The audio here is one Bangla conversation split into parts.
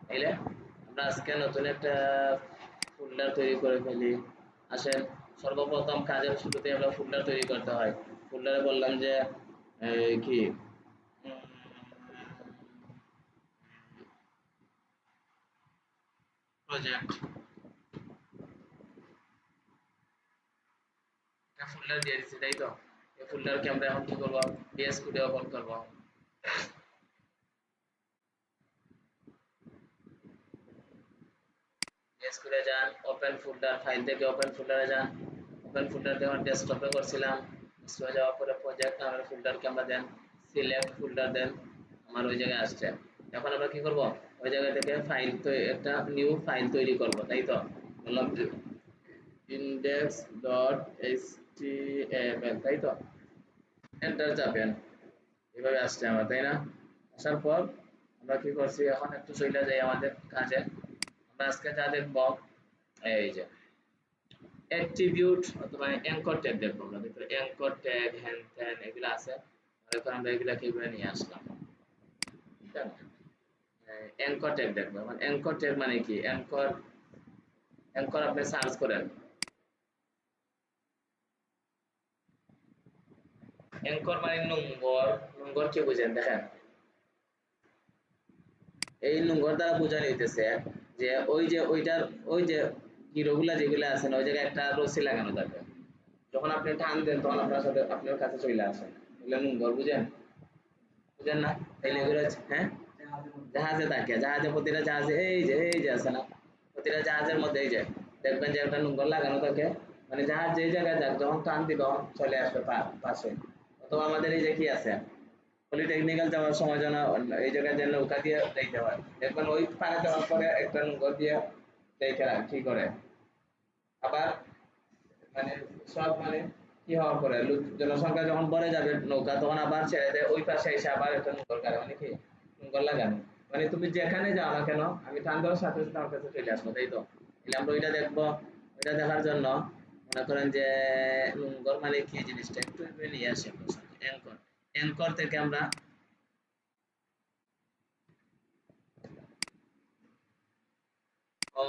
তাইলে আমরা আজকে নতুন একটা ফোল্ডার তৈরি করে ফেলি। আসেন, সর্বপ্রথম কাজের শুরুতে আমরা ফোল্ডার তৈরি করতে হয়। ফোল্ডারে বললাম যে কি প্রজেক্ট, একটা ফোল্ডার দিয়ে দিচ্ছি, তাই তো? এই ফোল্ডারকে আমরা এখন কি করবো, পিএস কোডে ওপেন করবো। পিএস কোডে যান, ওপেন ফোল্ডার, ফাইল থেকে ওপেন ফোল্ডারে যান। ওপেন ফোল্ডার থেকে ডেস্কটপে করছিলাম, ডেস্কটপে যাওয়ার পরে প্রজেক্ট নামের ফোল্ডারকে আমরা দেন, সিলেক্ট ফোল্ডার দেন, আমার ওই জায়গায় আসছে। এখন আমরা কি করব, ওই জায়গা থেকে ফাইল তো একটা নিউ ফাইল তৈরি করব, তাই তো? বললাম index.html, তাই তো? এন্টার চাপেন, এভাবে আসছে আমার, তাই না? আসার পর আমরা কি করছি, এখন একটু চলে যাই আমাদের কাজে। আমরা আজকে যা দেখব, এই যে অ্যাট্রিবিউট অথবা অ্যাঙ্কর ট্যাগ দেখবো আমরা। দেখো অ্যাঙ্কর ট্যাগ হ্যান ত্যান এগুলো আছে, এখন আমরা এগুলা কিভাবে নিয়ে আসলাম। অ্যাঙ্কর ট্যাগ দেখবো। মানে অ্যাঙ্কর ট্যাগ মানে কি, অ্যাঙ্কর, অ্যাঙ্কর আপনি সার্চ করেন, অ্যাঙ্কর মানে নোঙ্গর। নোঙ্গর কি বুঝেন দেখেন, এই নোঙ্গর দ্বারা বোঝানো হইতেছে যে ওই যে ওইটার ওই যে হিরোগুলা যেগুলো আছে না, ওই জায়গায় একটা রশি লাগানো থাকে, যখন আপনি টান দেন তখন আপনার সাথে আপনার কাছে চলে আসে, এগুলো নোঙ্গর, বুঝেন? বুঝেন না? তাইলে এগুলো হ্যাঁ, জাহাজে থাকে, জাহাজে প্রতিটা জাহাজে এই যে আছে না, প্রতিটা জাহাজের মধ্যে এই যে দেখবেন যে একটা নোঙ্গর লাগানো থাকে, মানে জাহাজ যে জায়গায় যাক যখন টান দিবে তখন চলে আসবে পাশে। অথবা আমাদের এই যে কি আছে, পলিটেকনিক্যাল যাওয়ার সময় যেন এই জায়গায় যে নৌকা দিয়ে যাইতে হয়, দেখবেন ওই পারে যাওয়ার পরে একটা নোঙ্গর দিয়ে দেখে কি করে, আবার মানে সব মানে কি হওয়ার পরে জনসংখ্যা যখন বেড়ে যাবে নৌকা তখন আবার ছেড়ে দেয়, ওই পাশে এসে আবার একটা নোঙ্গর করে, মানে কি নোঙ্গর লাগানো, মানে তুমি যেখানে যাও না কেন আমি টান দেওয়ার সাথে সাথে আমার কাছে চলে আসবো, তাই তো? তাহলে আমরা ওইটা দেখবো। ওইটা দেখার জন্য মনে করেন যে নোঙ্গর মানে কি জিনিসটা একটু নিয়ে আসি আপনার সাথে। অ্যাঙ্কর, অ্যাঙ্কর থেকে আমরা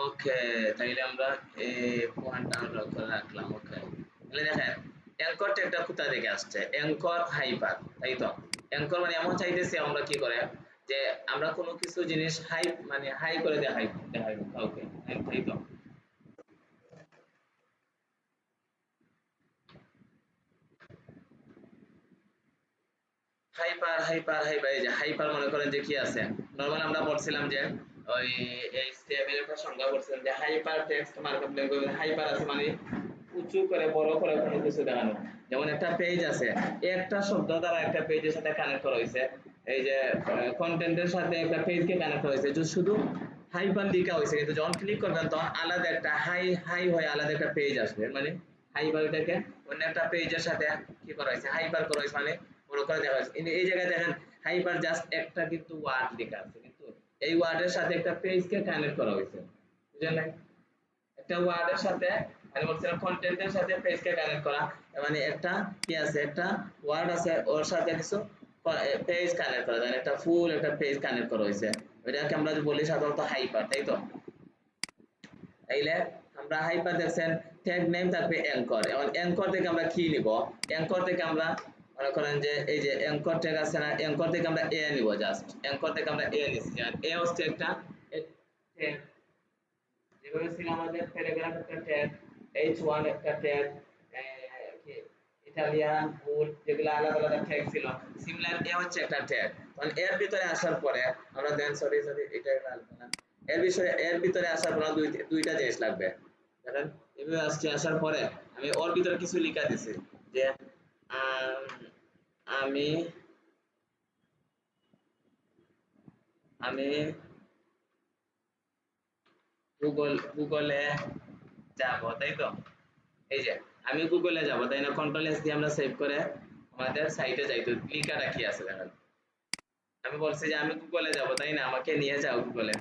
ওকে, তাইলে আমরা এই পয়েন্ট ডাউনলোড করে রাখলাম। ওকে, তাহলে দেখেন অ্যাঙ্কর ট্যাগটা কোথা থেকে আসছে, অ্যাঙ্কর হাইপার, তাই তো? অ্যাঙ্কর মানে এমন চাইতেছি আমরা কি করে, যে আমরা কোনো কিছু জিনিস হাই মানে হাই করে দেখাইবো কাউকে, তাই তো? হাইপার হাইপার হাইপার, এই যে হাইপার মনে করেন যে কি আছে, নরমাল আমরা বলছিলাম যে ওই HTML এর একটা সংজ্ঞা বলছিলাম যে hyper text markup language, hyper আছে মানে উঁচু করে বড় করে কোনো কিছু দেখানো। যেমন একটা পেজ আছে, একটা শব্দ দ্বারা একটা পেজের সাথে কানেক্ট করা হয়েছে, এই যে কন্টেন্টের সাথে একটা পেজকে কানেক্ট করা হয়েছে, শুধু হাইপার লেখা হয়েছে, কিন্তু যখন ক্লিক করবেন তখন আলাদা একটা হাই হাই হয়ে আলাদা একটা পেজ আসবে, মানে হাইপারটাকে অন্য একটা পেজের সাথে কি করা হয়েছে, হাইপার করা হয়েছে, মানে বড় করে দেখা হয়েছে। কিন্তু এই জায়গায় দেখেন হাইপার জাস্ট একটা কিন্তু ওয়ার্ড লেখা আছে, কিন্তু এই ওয়ার্ডের সাথে একটা পেজকে কানেক্ট করা হয়েছে, বুঝলেন না? একটা ওয়ার্ডের সাথে আমি বলছিলাম কন্টেন্টের সাথে পেজকে কানেক্ট করা, মানে একটা কি আছে, একটা ওয়ার্ড আছে ওর সাথে কিছু পেজ কানেক্ট করা, মানে একটা ফুল একটা পেজ কানেক্ট করা হয়েছে, ওইটাকে আমরা বলি সাধারণত হাইপার, তাই তো? তাইলে আমরা হাইপার দেখছেন, ট্যাগ নেম থাকবে অ্যাঙ্কর, এবং অ্যাঙ্কর থেকে আমরা কি নিব, অ্যাঙ্কর থেকে আমরা মনে করেন যে এই যে অ্যাঙ্কর ট্যাগ আছে না, অ্যাঙ্কর থেকে আমরা এ নিব, জাস্ট অ্যাঙ্কর থেকে আমরা এ নিচ্ছি, আর এ হচ্ছে একটা ট্যাগ, যেভাবে ছিল আমাদের প্যারাগ্রাফ একটা ট্যাগ, H1 একটা ট্যাগ, কি ইটালিয়ান ফুড, যেগুলো আলাদা আলাদা ট্যাগ ছিল, সিমিলার এ হচ্ছে একটা ট্যাগ। কারণ এর ভিতরে আসার পরে আমরা দেন সরি এটা লাগবে না, এর বিষয়ে এর ভিতরে আসার পর দুইটা জিনিস লাগবে। দেখেন এভাবে আসছে, আসার পরে আমি ওর ভিতরে কিছু লেখা দিছি যে আম, আমি আমি গুগলে যাব, তাই তো? এই যে আমি গুগলে যাব, তাই না? কন্ট্রোল এস দিয়ে আমরা সেভ করে আমাদের সাইটে যাইতে, ক্লিকারটা কি আছে দেখেন, আমি বলছি যে আমি গুগলে যাব, তাই না? আমাকে নিয়ে যাও গুগলে।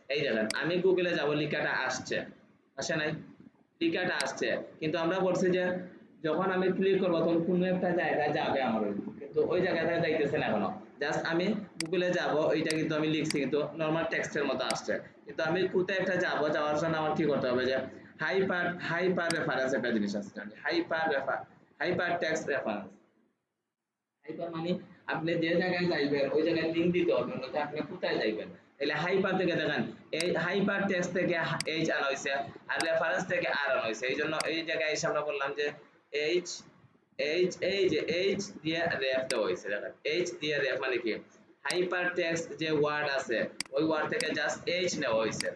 এই দেখেন আমি গুগলে যাব, লিখাটা আসছে, আসে নাই? লিখাটা আসছে, কিন্তু আমরা বলছি যে যখন আমি ক্লিক করবো তখন কোনো একটা জায়গায় যাবে আমার, কিন্তু ওই জায়গাটা যাইতেছে না এখনো। জাস্ট আমি গুগলে যাব, ওইটা কিন্তু আমি লিখছি কিন্তু নরমাল টেক্সটের মতো আসছে, কিন্তু আমি কোথায় একটা যাব, যাওয়ার জন্য আমার কি করতে হবে যে হাইপার রেফারেন্স একটা জিনিস আছে, হাইপার টেক্সট রেফারেন্স। হাইপার মানে আপনি যে জায়গায় যাইবেন ওই জায়গায় লিংক দিতে হবে, অন্যথায় আপনি কোথায় যাইবেন। তাহলে হাইপার থেকে দেখেন এই হাইপার টেক্সট থেকে এইচ আনা হয়েছে আর রেফারেন্স থেকে আর আনা হয়েছে, এই জন্য এই জায়গায় এসে আমরা বললাম যে এইচ এই যে এইচ দিয়ে রেফ দেওয়া হয়েছে। দেখেন এইচ দিয়ে রেফ মানে কি, হাইপার টেক্সট যে ওয়ার্ড আছে ওই ওয়ার্ড থেকে জাস্ট এইচ নেওয়া হয়েছে,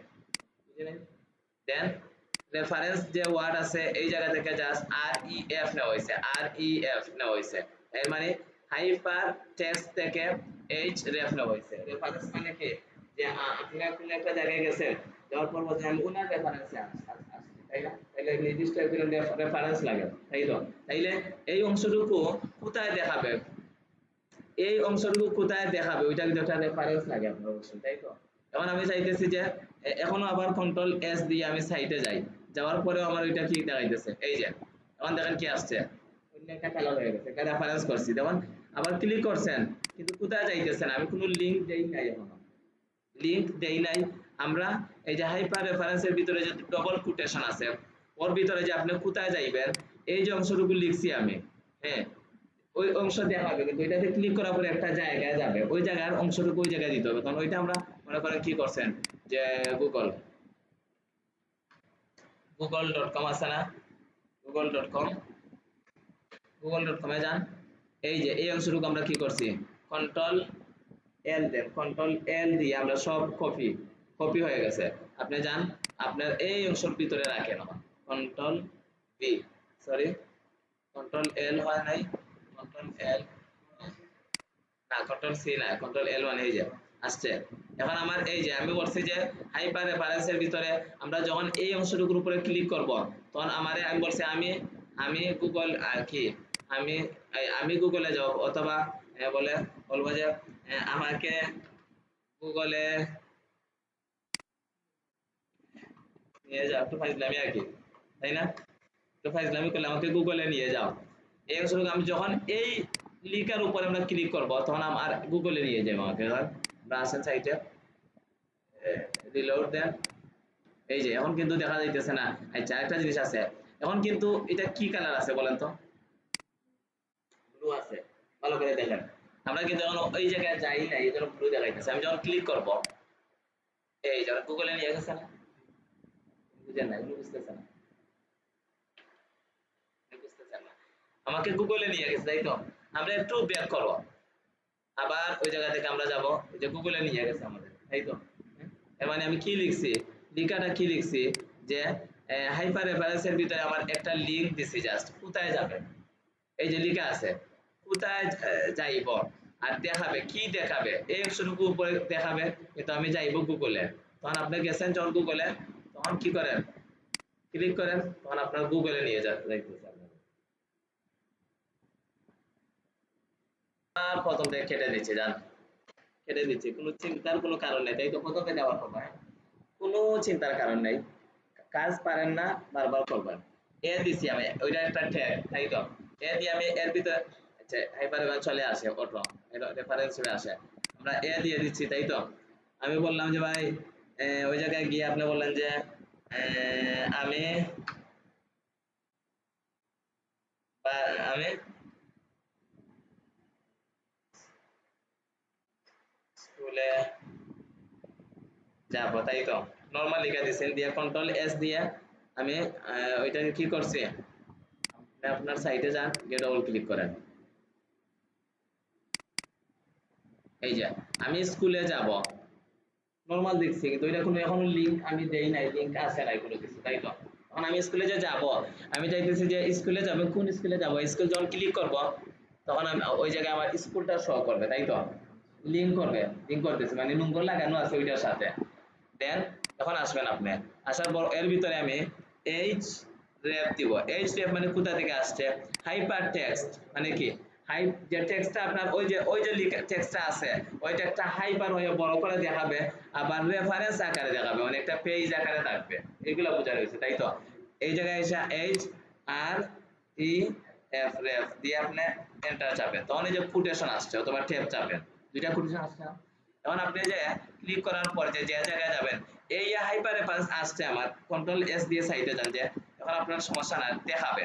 বুঝলেন? দেন রেফারেন্স যে ওয়ার্ড আছে এই জায়গা থেকে জাস্ট আর ই এফ নেওয়া হয়েছে, এর মানে হাইপার টেক্সট থেকে এইচ রেফ নেওয়া হয়েছে। রেফারেন্স মানে কি, যে আপনি কোন একটা জায়গায় গেছেন, যাওয়ার পর বলছেন আমি ওনার রেফারেন্সে আসছি, তাই না? তাইলে নির্দিষ্ট একজন রেফারেন্স লাগে, তাই তো? তাইলে এই অংশটুকু কোথায় দেখাবে, ওইটা কিন্তু একটা রেফারেন্স লাগে আপনার অবশ্যই, তাই তো? এখন আমি চাইতেছি যে এখনো আবার কন্ট্রোল এস দিয়ে আমি সাইটে যাই, যাওয়ার পরেও আমার ওইটা কি দেখাইতেছে, এই যে এখন দেখেন কি আসছে, অন্য একটা কালার হয়ে গেছে, একটা রেফারেন্স করছি, যেমন আবার ক্লিক করছেন কিন্তু কোথায় যাইতেছেন, আমি কোনো লিংক দেই নাই, এখনো লিংক দেই নাই। আমরা এই যে হাইপার রেফারেন্সের ভিতরে যে ডবল কোটেশন আছে ওর ভিতরে যে আপনি কোথায় যাইবেন এই যে অংশটুকু লিখছি আমি, হ্যাঁ ওই অংশ দেখাবে, কিন্তু এটাতে ক্লিক করার পরে একটা জায়গায় যাবে, ওই জায়গার অংশটুকু ওই জায়গায় দিতে হবে, কারণ ওইটা আমরা মনে করেন কি করছেন যে গুগল.com আছে না, গুগল.com এ যান, এই যে এই অংশটুকু আমরা কি করছি, কন্ট্রোল কন্ট্রোল এল দিয়ে আমরা সব কপি হয়ে গেছে। আপনি যান আপনার এই অংশের ভিতরে রাখেন, কন্ট্রোল ভি, সরি কন্ট্রোল এল হয় নাই, কন্ট্রোল এল না, কন্ট্রোল সি না, কন্ট্রোল এল ওয়ান, এই যে আসছে। এখন আমার এই যে আমি বলছি যে হাইপার রেফারেন্সের ভিতরে আমরা যখন এই অংশটুকুর উপরে ক্লিক করব তখন আমারে আমি বলছি আমি গুগল কি আমি গুগলে যাব, অথবা বলবো যে আমাকে গুগলে নিয়ে যাও, একটু ফাইজলামি আর কি, তাই না? একটু ফাইজলামি করলে আমাকে গুগলে নিয়ে যাও, এই অংশটুকু আমি যখন এই লিখার উপরে আমরা ক্লিক করব তখন আমার গুগলে নিয়ে যাবে আমাকে। আমরা আসেন সাইটে রিলোড দেন, এই যে এখন কিন্তু দেখা যাইতেছে না। আচ্ছা একটা জিনিস আছে, এখন কিন্তু এটা কি কালার আছে বলেন তো, ব্লু আছে, ভালো করে দেখেন। আমরা কিন্তু এখন ওই জায়গায় যাই না, এই জন্য ব্লু দেখাইতেছে। আমি যখন ক্লিক করব এই যখন গুগলে নিয়ে গেছে না, বুঝেন না, এগুলো বুঝতেছেন না, বুঝতেছেন না, আমাকে গুগলে নিয়ে গেছে, তাই তো? আমরা একটু ব্যাক করব, আবার ওই জায়গা থেকে আমরা যাব, ওই যে গুগলে নিয়ে গেছে আমাদের, তাই তো? এর মানে আমি কি লিখছি, লিখাটা কি লিখছি যে হাইপার রেফারেন্সের ভিতরে আমার একটা লিংক দিছি, জাস্ট কোথায় যাবে এই যে লেখা আছে, কোথায় যাইব আর দেখাবে, কি দেখাবে এই অংশটুকু উপরে দেখাবে, কিন্তু আমি যাইব গুগলে। তখন আপনি গেছেন যখন গুগলে, তখন কি করেন, ক্লিক করেন, তখন আপনার গুগলে নিয়ে যাইতেছে আপনাকে। আর প্রথম থেকে কেটে দিচ্ছি, জান কেটে দিচ্ছি, কোনো চিন্তার কোনো কারণ নেই, তাই তো? প্রথম থেকে আবার করবেন, কোনো চিন্তার কারণ নেই, কাজ পারেন না বারবার করবেন। এ দিছি আমি, ওইটা একটা ট্যাগ, তাই তো? এ দিয়ে আমি এর ভিতরে, আচ্ছা হাইপার চলে আসে, অটো রেফারেন্স হয়ে আসে, আমরা এ দিয়ে দিচ্ছি, তাই তো? আমি বললাম যে ভাই ওই জায়গায় গিয়ে আপনি বললেন যে আমি আমি স্কুলে যাব, তাই তো? নরমাল লিখে দিচ্ছেন, দিয়ে কন্ট্রোল এস দিয়ে আমি ওইটাকে কি করছি, আপনার সাইটে যান, গিয়ে ডবল ক্লিক করেন, এই যে আমি স্কুলে যাব, নরমাল দেখছি, কিন্তু এটা কোনো এখনো লিংক আমি দেই নাই, লিংক আসে নাই কোনো কিছু, তাই তো? এখন আমি স্কুলে যে যাব, আমি চাইতেছি যে স্কুলে যাব, কোন স্কুলে যাব, স্কুল যখন ক্লিক করব তখন আমি ওই জায়গায় আমার স্কুলটা শো করবে, তাই তো? লিংক করতেছে মানে নম্বর লাগানো আছে ওইটার সাথে। দেন এখন আসবেন আপনি, আসার পর এর ভিতরে আমি এইচ রেফ দিব, এইচ রেফ মানে কোথা থেকে আসছে, হাইপার টেক্সট মানে কি, যে টেক্সটটা আপনার ওই যে টেক্সটটা আছে ওই টেক্সটটা হাইপার হয়ে বড় করে দেখাবে, আবার রেফারেন্স আকারে দেখাবে, মানে একটা পেজ আকারে থাকবে, এগুলো বোঝানো হয়েছে, তাই তো? এই জায়গায় এসে এইচ আর ই এফ রেফ দিয়ে আপনি এন্টার চাপেন, তখন এই যে কোটেশন আসছে অথবা ট্যাব চাপেন, দুইটা কোটেশন আসছে না? এখন আপনি যে ক্লিক করার পর যে জায়গায় যাবেন এই হাইপার রেফারেন্স আসছে আমার কন্ট্রোল এস দিয়ে সাইডে যান যে এখন আপনার সমস্যা না দেখাবে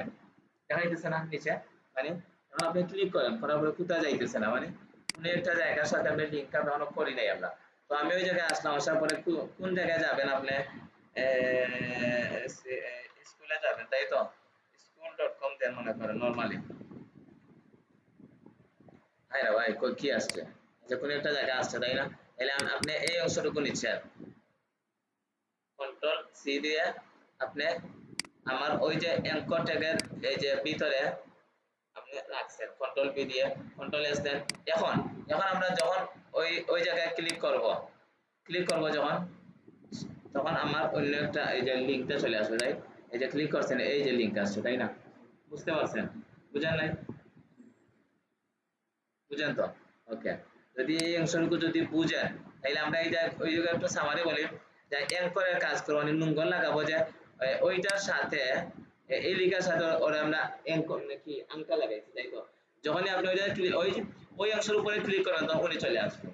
দেখাইতেছে না নিচে মানে এখন আপনি ক্লিক করেন করার পরে কোথায় যাইতেছে না মানে কোন একটা জায়গার সাথে আপনি লিংক আপ এখনো করি নাই আমরা তো আমি ওই জায়গায় আসলাম আসার পরে কোন জায়গায় যাবেন আপনি স্কুলে যাবেন তাই তো school.com দেন মনে করেন নরমালি হ্যাঁ ভাই কি আসছে যে কোনো একটা জায়গা আসছে তাই না তাহলে আপনি এই অংশটুকু নিচ্ছেন কন্ট্রোল সি দিয়ে আপনি আমার ওই যে অ্যাঙ্কর ট্যাগের এই যে ভিতরে আপনি রাখছেন কন্ট্রোল পি দিয়ে কন্ট্রোল এস দেন এখন এখন আমরা যখন ওই জায়গায় ক্লিক করব যখন তখন আমার অন্য একটা এই যে লিংকটা চলে আসবে রাইট এই যে ক্লিক করছেন এই যে লিংক আসছে তাই না বুঝতে পারছেন বুঝেন নাই বুঝেন তো ওকে যদি এই অংশটুকু যদি বুঝেন তাহলে আমরা এই যে ওই জায়গায় একটু সামারি বলি যে অ্যাঙ্করের কাজ করব মানে নুঙ্গল লাগাবো যে ওইটার সাথে এই লিখার সাথে ওরে আমরা অ্যাঙ্কর নাকি আঙ্কা লাগাইছি তাই তো যখনই আপনি ওই জায়গায় ওই অংশের উপরে ক্লিক করেন তখন উনি চলে আসবে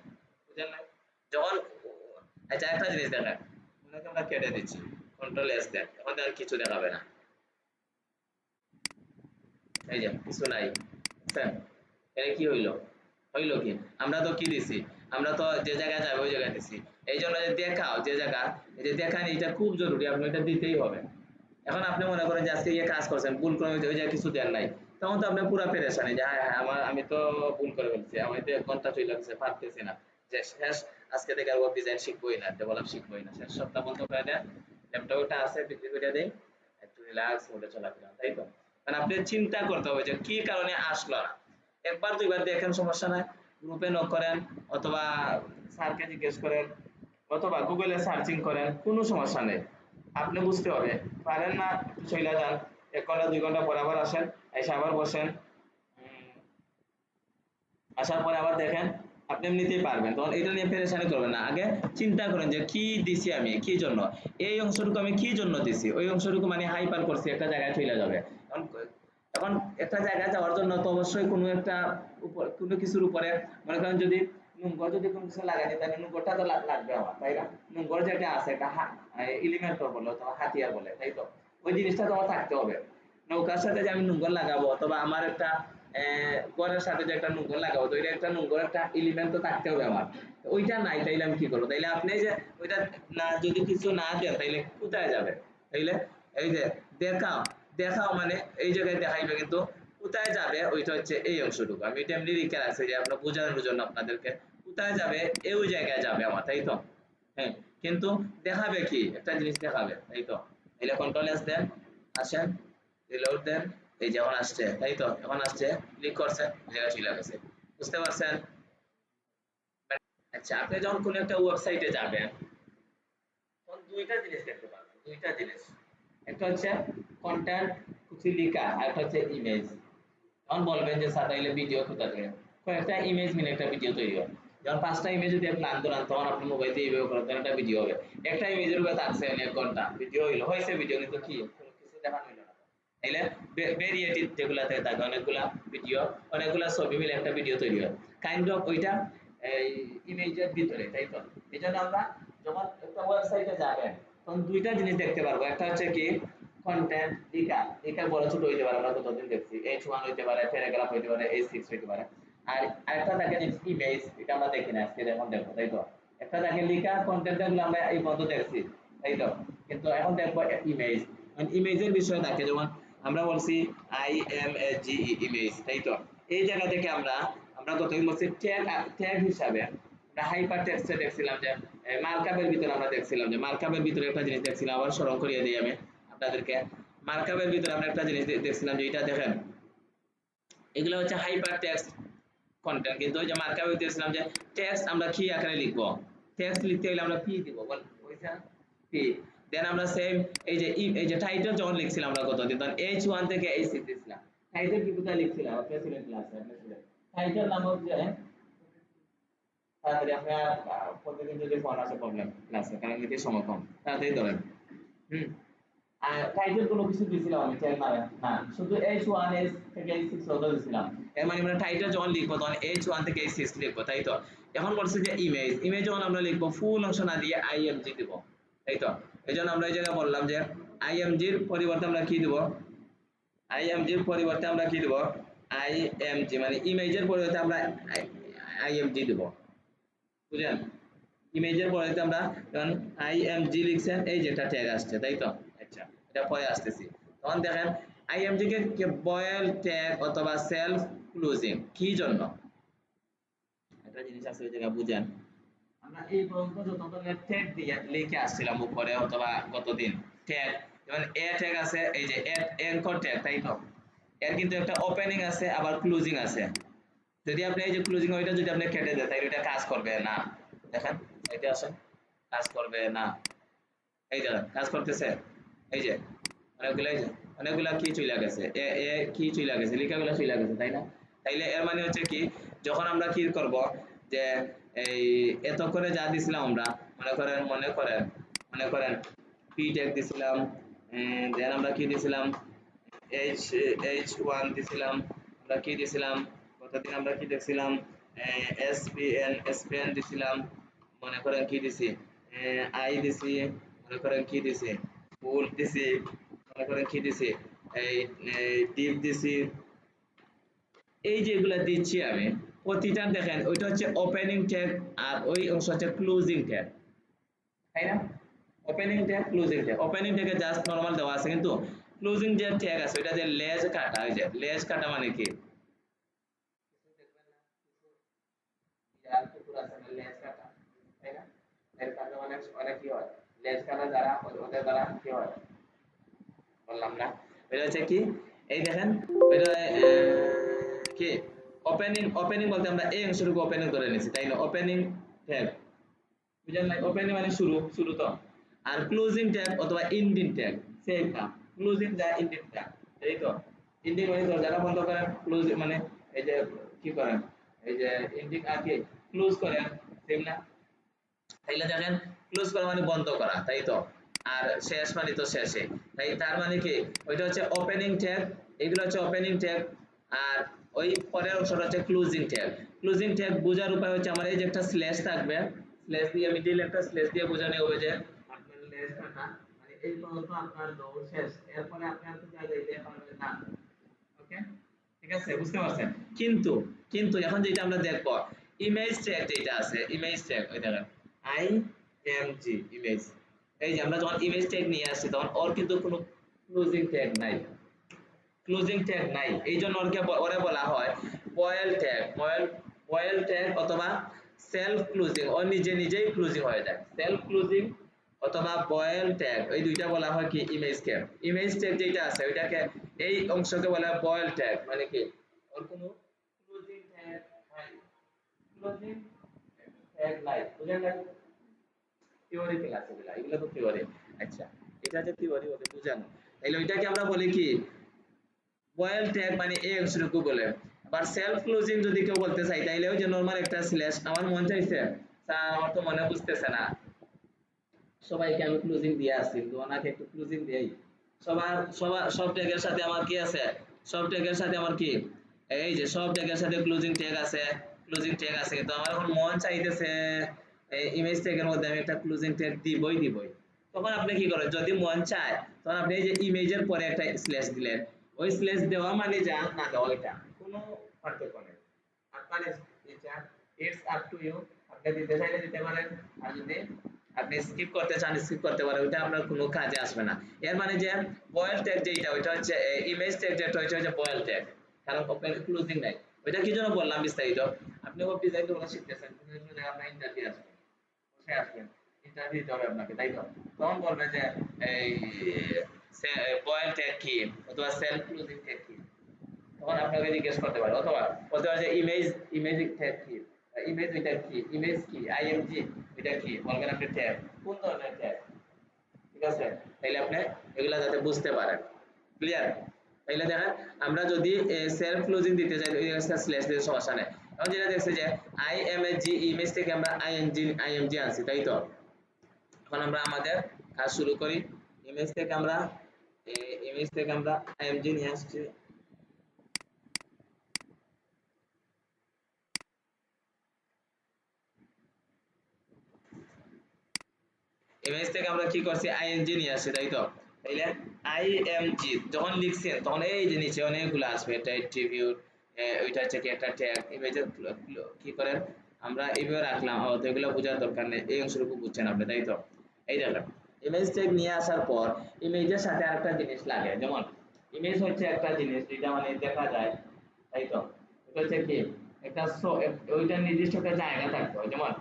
বুঝলেন না যখন আচ্ছা একটা জিনিস দেখেন ওনাকে আমরা কেটে দিচ্ছি কন্ট্রোল এস দেন এখন আর কিছু দেখাবে না এই যে কিছু নাই বুঝছেন এটা কি হইলো কি আমরা তো কি দিছি আমরা তো যে জায়গায় যাবে ওই জায়গায় দিছি এই জন্য যে দেখাও যে জায়গা এই যে দেখান এটা খুব জরুরি আপনি এটা দিতেই হবে এখন আপনি মনে করেন যে আজকে কাজ করছেন ভুল করে ওই জায়গায় কিছু দেন নাই তখন তো আপনি পুরো পেরেশানি যে হ্যাঁ আমি তো ভুল করে ফেলছি আমি তো 1 ঘন্টা চলে লাগছে পারতেছি না যে শেষ আজকে থেকে আর ওয়েব ডিজাইন শিখবোই না ডেভেলপ শিখবোই না শেষ সপ্তাহ বন্ধ করে দেন ল্যাপটপটা আছে বিক্রি করে দেই একটু রিল্যাক্স মোডে চলাফেরা তাই তো কারণ আপনি চিন্তা করতে হবে যে কি কারণে আসলো না একবার দুইবার দেখেন সমস্যা নাই গ্রুপে নক করেন অথবা স্যারকে জিজ্ঞেস করেন অথবা গুগলে সার্চিং করেন কোনো সমস্যা নেই আপনি বুঝতে হবে পারেন না একটু চলে যান 1 ঘন্টা 2 ঘন্টা পর আবার আসেন এসে আবার বসেন আসার পরে আবার দেখেন আপনি এমনিতেই পারবেন তখন এটা নিয়ে পেরেশানি করবেন না আগে চিন্তা করেন যে কি দিছি আমি কি জন্য এই অংশটুকু আমি কি জন্য দিছি ওই অংশটুকু মানে হাইপার করছি একটা জায়গায় চলে যাবে এখন এখন একটা জায়গায় যাওয়ার জন্য তো অবশ্যই কোনো একটা কোনো কিছুর উপরে মনে করেন যদি নুঙ্গর যদি কোনো কিছু লাগাই তাহলে নুঙ্গরটা তো লাগবে আমার তাই না নুঙ্গর যেটা আছে একটা এলিমেন্ট বলে অথবা হাতিয়ার বলে তাই তো ওই জিনিসটা তো আমার থাকতে হবে নৌকার সাথে যে আমি নুঙ্গর লাগাবো অথবা আমার একটা ঘরের সাথে যে একটা নুঙ্গর লাগাবো তো এটা একটা নুঙ্গর একটা এলিমেন্ট তো থাকতে হবে আমার ওইটা নাই তাইলে আমি কি করবো তাইলে আপনি যে ওইটা না যদি কিছু না দেন তাইলে কোথায় যাবে তাইলে এই যে দেখাও দেখাও মানে এই জায়গায় দেখাইবে কিন্তু কোথায় যাবে ওইটা হচ্ছে এই অংশটুকু আমি এটা এমনি লিখে রাখছি যে আপনার বোঝানোর জন্য আপনাদেরকে কোথায় যাবে এই জায়গায় যাবে আমার তাই তো হ্যাঁ কিন্তু দেখাবে কি একটা জিনিস দেখাবে তাই তো তাইলে কন্ট্রোল এস দেন আসেন রিলোড দেন এই যেমন আসছে তাই তো এখন আসছে ক্লিক করছেন জায়গা চলে গেছে বুঝতে পারছেন আচ্ছা আপনি যখন কোন একটা ওয়েবসাইটে যাবেন তখন দুইটা জিনিস দেখতে পাবেন দুইটা জিনিস একটা হচ্ছে কন্টেন্ট কিছু লেখা আর একটা হচ্ছে ইমেজ তখন বলবেন যে স্যার তাইলে ভিডিও কোথা থেকে একটা ইমেজ মিলে একটা ভিডিও তৈরি হয় যখন 5টা ইমেজ যদি আপনি আনতে তখন আপনি মোবাইল দিয়ে এইভাবে করেন তখন একটা ভিডিও হবে একটা ইমেজের উপরে থাকছে 1 ঘন্টা ভিডিও হয়েছে ভিডিও কিন্তু কি কোনো কিছু দেখানো হইলো না তাইলে ভেরিয়েটিভ যেগুলাতে থাকে অনেকগুলা ভিডিও অনেকগুলা ছবি মিলে একটা ভিডিও তৈরি হয় কাইন্ড অফ ওইটা এই ইমেজের ভিতরে তাই তো এই জন্য আমরা যখন একটা ওয়েবসাইটে যাবেন তখন দুইটা জিনিস দেখতে পারবো একটা হচ্ছে কি কন্টেন্ট লেখা লেখা বড় ছোট হইতে পারে আমরা কতদিন দেখছি h1 হইতে পারে প্যারাগ্রাফ হইতে পারে h6 হইতে পারে আর আরেকটা থাকে ইমেজ এটা আমরা দেখি না আজকে যেমন দেখো তাই তো একটা থাকে লেখা কন্টেন্ট গুলো আমরা এই বন্ধ দেখছি তাই তো কিন্তু এখন দেখবো ইমেজ ইমেজের বিষয় থাকে যেমন আমরা বলছি IMAGE ইমেজ তাই তো এই জায়গা থেকে আমরা আমরা কতদিন বলছি ট্যাগ হিসাবে আমরা হাইপার টেক্সটে দেখছিলাম যে মার্কআপের ভিতরে আমরা দেখছিলাম যে মার্কআপের ভিতরে একটা জিনিস দেখছিলাম আবার স্মরণ করিয়ে দিই আমি আপনাদেরকে মার্কআপের ভিতরে আমরা একটা জিনিস দেখছিলাম যে এটা দেখেন এগুলো হচ্ছে হাইপার টেক্সট কন্টেন্ট কিন্তু ওই যে মার্কআপে দেখছিলাম যে টেক্সট আমরা কি আকারে লিখবো টেক্সট লিখতে হলে আমরা পি দিব বল ওইটা পি দেন আমরা সেম এই যে টাইটেল যখন লিখছিলাম আমরা কতদিন তখন h1 থেকে h6 দিছিলাম টাইটেল কি কোথায় লিখছিলাম আপনি ছিলেন ক্লাসে আপনি ছিলেন টাইটেল নামক যে তাড়াতাড়ি আপনার প্রতিদিন যদি ফোন আসে প্রবলেম ক্লাসে কারণ নিতে সময় কম তাড়াতাড়ি ধরেন হুম আর টাইটেল কোনো কিছু দিছিলাম আমি ট্যাগ না না শুধু h1 h থেকে h6 ওটা দিছিলাম এর মানে আমরা টাইটেল যখন লিখবো তখন H1 থেকে H6 লিখবো, তাই তো? এখন বলছে যে ইমেজ যখন আমরা লিখবো ফুল অংশ না দিয়ে আইএমজি দিব, তাই তো? এই জন্য আমরা এই জায়গায় বললাম যে আইএমজির পরিবর্তে আমরা কি দিব, আইএমজির পরিবর্তে আমরা কি দিব, আইএমজি মানে ইমেজের পরিবর্তে আমরা আইএমজি দিব, বুঝলেন? ইমেজের পরিবর্তে আমরা যখন আইএমজি লিখছেন এই যেটা ট্যাগ আসছে, তাই তো? আচ্ছা, এটা পরে আসতেছি। তখন দেখেন আইএমজি কে বয়েল ট্যাগ অথবা সেলফ ক্লোজিং কি জন্য, একটা জিনিস আছে ওই জায়গা বুঝেন। আমরা এই পর্যন্ত যত ধরনের ট্যাগ দিয়ে লিখে আসছিলাম উপরে অথবা গতদিন ট্যাগ, যেমন এ ট্যাগ আছে, এই যে অ্যাঙ্কর ট্যাগ, তাই তো? এর কিন্তু একটা ওপেনিং আছে আবার ক্লোজিং আছে। যদি আপনি এই যে ক্লোজিং ওইটা যদি আপনি কেটে দেন তাহলে এটা কাজ করবে না। দেখেন এটা আসেন, কাজ করবে না। এই যে কাজ করতেছে, এই যে অনেকগুলা, এই যে অনেকগুলা কি চলে গেছে, এ এ কি চলে গেছে, লেখাগুলো চলে গেছে, তাই না? তাইলে এর মানে হচ্ছে কি, যখন আমরা কি করব যে এই এত করে যা দিছিলাম আমরা, মনে করেন পি ট্যাগ দিছিলাম, দেন আমরা কি দিছিলাম, H1 দিছিলাম, আমরা কি দিছিলাম গতদিন, আমরা কি দেখছিলাম এসপিএন দিছিলাম, মনে করেন কি দিছি, আই দিছি, মনে করেন কি দিছি, ফুল দিছি, মনে করেন কি দিছি, এই ডিপ দিছি। এই যেগুলা দিচ্ছি আমি প্রতিটা দেখেন ওইটা হচ্ছে ওপেনিং ট্যাগ আর ওই অংশ হচ্ছে ক্লোজিং ট্যাগ, তাই না? Opening tag closing tag, opening ট্যাগে জাস্ট নরমাল দেওয়া আছে, কিন্তু ক্লোজিং যে ট্যাগ আছে ওইটা যে লেজ কাটা, ওই যে লেজ কাটা মানে কি, লেজ কাটা, তাই না? লেজ কাটা মানে অনেক কি হয়, লেজ কাটা দ্বারা ওদের দ্বারা কি হয় বললাম না, এটা হচ্ছে কি, এই দেখেন এটা কি ওপেনিং বলতে আমরা এই অংশটুকু ওপেনিং ধরে নিয়েছি, তাই না? ওপেনিং ট্যাগ বুঝলেন না, ওপেনিং মানে শুরু তো, আর ক্লোজিং ট্যাগ অথবা এন্ডিং ট্যাগ সেম না, ক্লোজিং যা এন্ডিং ট্যাগ, এই তো এন্ডিং মানে দরজাটা বন্ধ করেন, ক্লোজিং মানে এই যে কি করেন, এই যে এন্ডিং আর কি ক্লোজ করেন, সেম না? তাইলে দেখেন ক্লোজ করা মানে বন্ধ করা, তাই তো? আর শেষ মানে তো শেষে, তাই তার মানে কি ওইটা হচ্ছে ওপেনিং ট্যাগ, এগুলো হচ্ছে ওপেনিং ট্যাগ, আর ওই পরের অংশটা হচ্ছে ক্লোজিং ট্যাগ। ক্লোজিং ট্যাগ বোঝার উপায় হচ্ছে আমার এই যে একটা স্ল্যাশ থাকবে, স্ল্যাশ দিয়ে মিডিল একটা স্ল্যাশ দিয়ে বোঝানো হবে যে আপনার লেস কাটা মানে এই পর্যন্ত আপনার দৌড় শেষ, এরপরে আপনি আর তো যাইতে পারবেন না। ওকে, ঠিক আছে, বুঝতে পারছেন? কিন্তু কিন্তু এখন যেটা আমরা দেখব ইমেজ ট্যাগ যেটা আছে, ইমেজ ট্যাগ ওই দেখেন আই এম জি ইমেজ, এই যে আমরা যখন ইমেজ ট্যাগ নিয়ে আসছি তখন ওর কিন্তু কোনো ক্লোজিং ট্যাগ নাই, ক্লোজিং ট্যাগ নাই, এই জন্য ওরে বলা হয় বয়েল ট্যাগ, বয়েল ট্যাগ অথবা সেলফ ক্লোজিং, ও নিজে নিজেই ক্লোজিং হয়ে যায়, সেলফ ক্লোজিং অথবা বয়েল ট্যাগ, এই দুইটা বলা হয় কি ইমেজ ট্যাগ। ইমেজ ট্যাগ যেটা আছে ওইটাকে এই অংশকে বলা হয় বয়েল ট্যাগ, মানে কি ওর কোনো ক্লোজিং ট্যাগ নাই, ক্লোজিং ট্যাগ নাই, বুঝলেন না? থিওরি ক্লাস এগুলা, এগুলো তো থিওরি। আচ্ছা, এটা যে থিওরি ওকে বুঝানো, তাইলে ওইটাকে আমরা বলি কি বয়েল ট্যাগ, মানে এই অংশটুকু বলে। আবার সেলফ ক্লোজিং যদি কেউ বলতে চাই তাইলে ওই যে নরমাল একটা স্ল্যাশ, আমার মন চাইছে স্যার আমার তো মনে বুঝতেছে না, সবাইকে আমি ক্লোজিং দিয়ে আসছি কিন্তু ওনাকে একটু ক্লোজিং দেই, সব ট্যাগের সাথে আমার কি আছে, সব ট্যাগের সাথে আমার কি, এই যে সব ট্যাগের সাথে ক্লোজিং ট্যাগ আছে, ক্লোজিং ট্যাগ আছে, কিন্তু আমার এখন মন চাইতেছে এই ইমেজ ট্যাগের মধ্যে আমি একটা ক্লোজিং ট্যাগ দিবই। তখন আপনি কি করেন, যদি মন চায় তখন আপনি এই যে ইমেজের পরে একটা স্ল্যাশ দিলেন, ওই স্ল্যাশ দেওয়া মানে যা না দেওয়া এটা কোনো পার্থক্য নেই, আপনার ইচ্ছা, ইটস আপ টু ইউ, আপনি দিতে চাইলে দিতে পারেন, আর যদি আপনি স্কিপ করতে চান স্কিপ করতে পারেন, ওইটা আপনার কোনো কাজে আসবে না। এর মানে যে বয়েল ট্যাগ যেটা ওইটা হচ্ছে ইমেজ ট্যাগ যেটা হচ্ছে বয়েল ট্যাগ, কারণ ওপেন ক্লোজিং নাই। ওইটা কি জন্য বললাম বিস্তারিত, আপনি ওয়েব ডিজাইন গুলো শিখতেছেন, বিভিন্ন জায়গায় আপনার ইন্টারভিউ আসবে, বসে আসবেন, ইন্টারভিউ দিতে হবে আপনাকে, তাই তো? তখন বলবে যে এই বয়েল ট্যাগ কি অথবা সেলফ ক্লোজিং ট্যাগ কি, তখন আপনাকে জিজ্ঞেস করতে পারে, অথবা বলতে পারে যে ইমেজ ট্যাগ কি, ইমেজ এটা কি, ইমেজ কি আইএমজি এটা কি, বলবেন আপনি ট্যাগ কোন ধরনের ট্যাগ, ঠিক আছে? তাইলে আপনি এগুলা যাতে বুঝতে পারেন, ক্লিয়ার? তাইলে দেখেন আমরা যদি সেলফ ক্লোজিং দিতে চাই ওই স্ল্যাশ দিয়ে সমস্যা নেই। এখন যেটা দেখছে যে আইএমজি ইমেজ থেকে আমরা আইএমজি আনছি, তাই তো? এখন আমরা আমাদের কাজ শুরু করি, ইমেজ থেকে আমরা আইএমজি নিয়ে আসছি, ইমেজ থেকে আমরা কি করছি আইএনজি নিয়ে আসছি তাই তো, তাইলে আইএমজি যখন লিখছেন তখন এই যে নিচে অনেকগুলো আসবে, এটা অ্যাট্রিবিউট, ওইটা হচ্ছে কি একটা ট্যাগ, ইমেজের কি করেন আমরা এইভাবে রাখলাম, তো এগুলো বোঝার দরকার নেই, এই অংশটুকু বুঝছেন আপনি তাই তো। এই দেখেন ইমেজ ট্যাগ নিয়ে আসার পর ইমেজের সাথে আরেকটা জিনিস লাগে, যেমন ইমেজ হচ্ছে একটা জিনিস যেটা মানে দেখা যায় তাই তো, এটা হচ্ছে কি একটা ওইটা নির্দিষ্ট একটা জায়গা থাকতে হয়, যেমন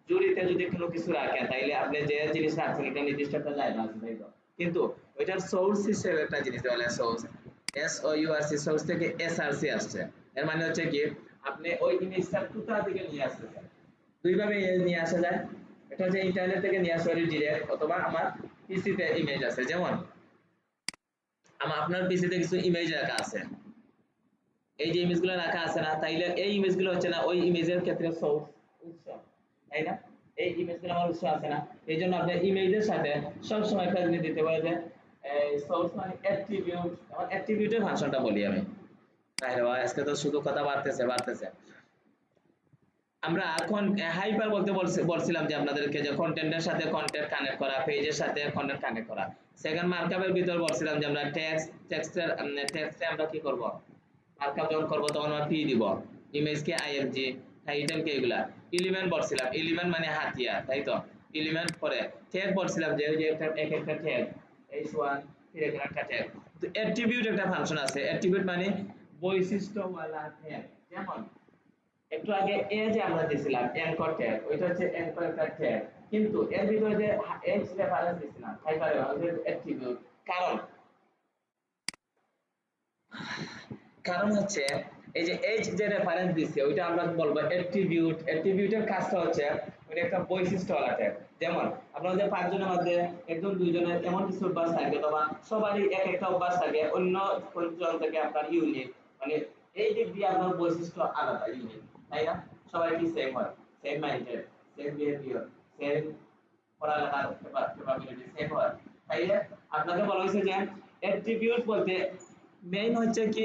জুড়িতে যদি কোনো কিছু রাখেন তাইলে আপনি যে জিনিস রাখছেন এটা নির্দিষ্ট একটা জায়গা আছে তাই তো, কিন্তু ওইটার সোর্স হিসেবে একটা জিনিস বলে source, S O U R C, source থেকে এস আর সি আসছে, এর মানে হচ্ছে কি আপনি ওই ইমেজটা কোথা থেকে নিয়ে আসতেছেন, দুই ভাবে নিয়ে আসা যায়, এটা হচ্ছে ইন্টারনেট থেকে নিয়ে আসা হয় ডিরেক্ট, অথবা আমার পিসিতে ইমেজ আছে, যেমন আপনার পিসিতে কিছু ইমেজ রাখা আছে, এই যে ইমেজগুলো রাখা আছে না, তাইলে এই ইমেজগুলো হচ্ছে না ওই ইমেজের ক্ষেত্রে সোর্স, উৎস, তাই না, এই ইমেজগুলো আমার উৎস আছে না, এই জন্য আপনি ইমেজের সাথে সব সময় একটা জিনিস দিতে পারে যে সোর্স মানে অ্যাট্রিবিউট, আমার অ্যাট্রিবিউটের ফাংশনটা বলি আমি, তাই রে ভাই আজকে তো শুধু কথা বাড়তেছে বাড়তেছে। আমরা এখন হাইপার বলতে বলছিলাম যে আপনাদেরকে যে কন্টেন্টের সাথে কন্টেন্ট কানেক্ট করা, পেজের সাথে কন্টেন্ট কানেক্ট করা, সেকেন্ড মার্কআপের ভিতর বলছিলাম যে আমরা টেক্সটে আমরা কি করব, মার্কআপ যখন করব তখন আমরা পি দিব, ইমেজ কে আইএমজি, টাইটেল কে এগুলা, এলিমেন্ট বলছিলাম, এলিমেন্ট মানে হাতিয়ার তাই তো, এলিমেন্ট পরে ট্যাগ বলছিলাম যে ওই যে একটা এক একটা ট্যাগ h1 এর একটা ট্যাগ, তো অ্যাট্রিবিউট একটা ফাংশন আছে, অ্যাট্রিবিউট মানে বৈশিষ্ট্যওয়ালা ট্যাগ, যেমন একটু আগে এ যে আমরা দিছিলাম অ্যাঙ্কর ট্যাগ, ওইটা হচ্ছে অ্যাঙ্কর একটা ট্যাগ, কিন্তু এর ভিতরে যে এজ রেফারেন্স দিছিলাম হাইপার অ্যাট্রিবিউট, কারণ কারণ হচ্ছে এই যে এজ যে রেফারেন্স দিচ্ছে ওইটা আমরা বলবো অ্যাট্রিবিউট, অ্যাট্রিবিউটের কাজটা হচ্ছে ওইটা একটা বৈশিষ্ট্যওয়ালা ট্যাগ, যেমন আপনাদের পাঁচজনের মধ্যে একজন দুইজনের এমন কিছু অভ্যাস থাকবে, অথবা সবারই এক একটা অভ্যাস থাকে, অন্য জন থেকে আপনার ইউনিক, মানে এই দিক দিয়ে আপনার বৈশিষ্ট্য আলাদা ইউনিক, তাই না, সবাই কি সেম হয়, same minded, same behaviour, same পড়ালেখার ক্যাপাবিলিটি সেম হয়, তাইলে আপনাকে বলা হয়েছে যে অ্যাট্রিবিউট বলতে মেইন হচ্ছে কি,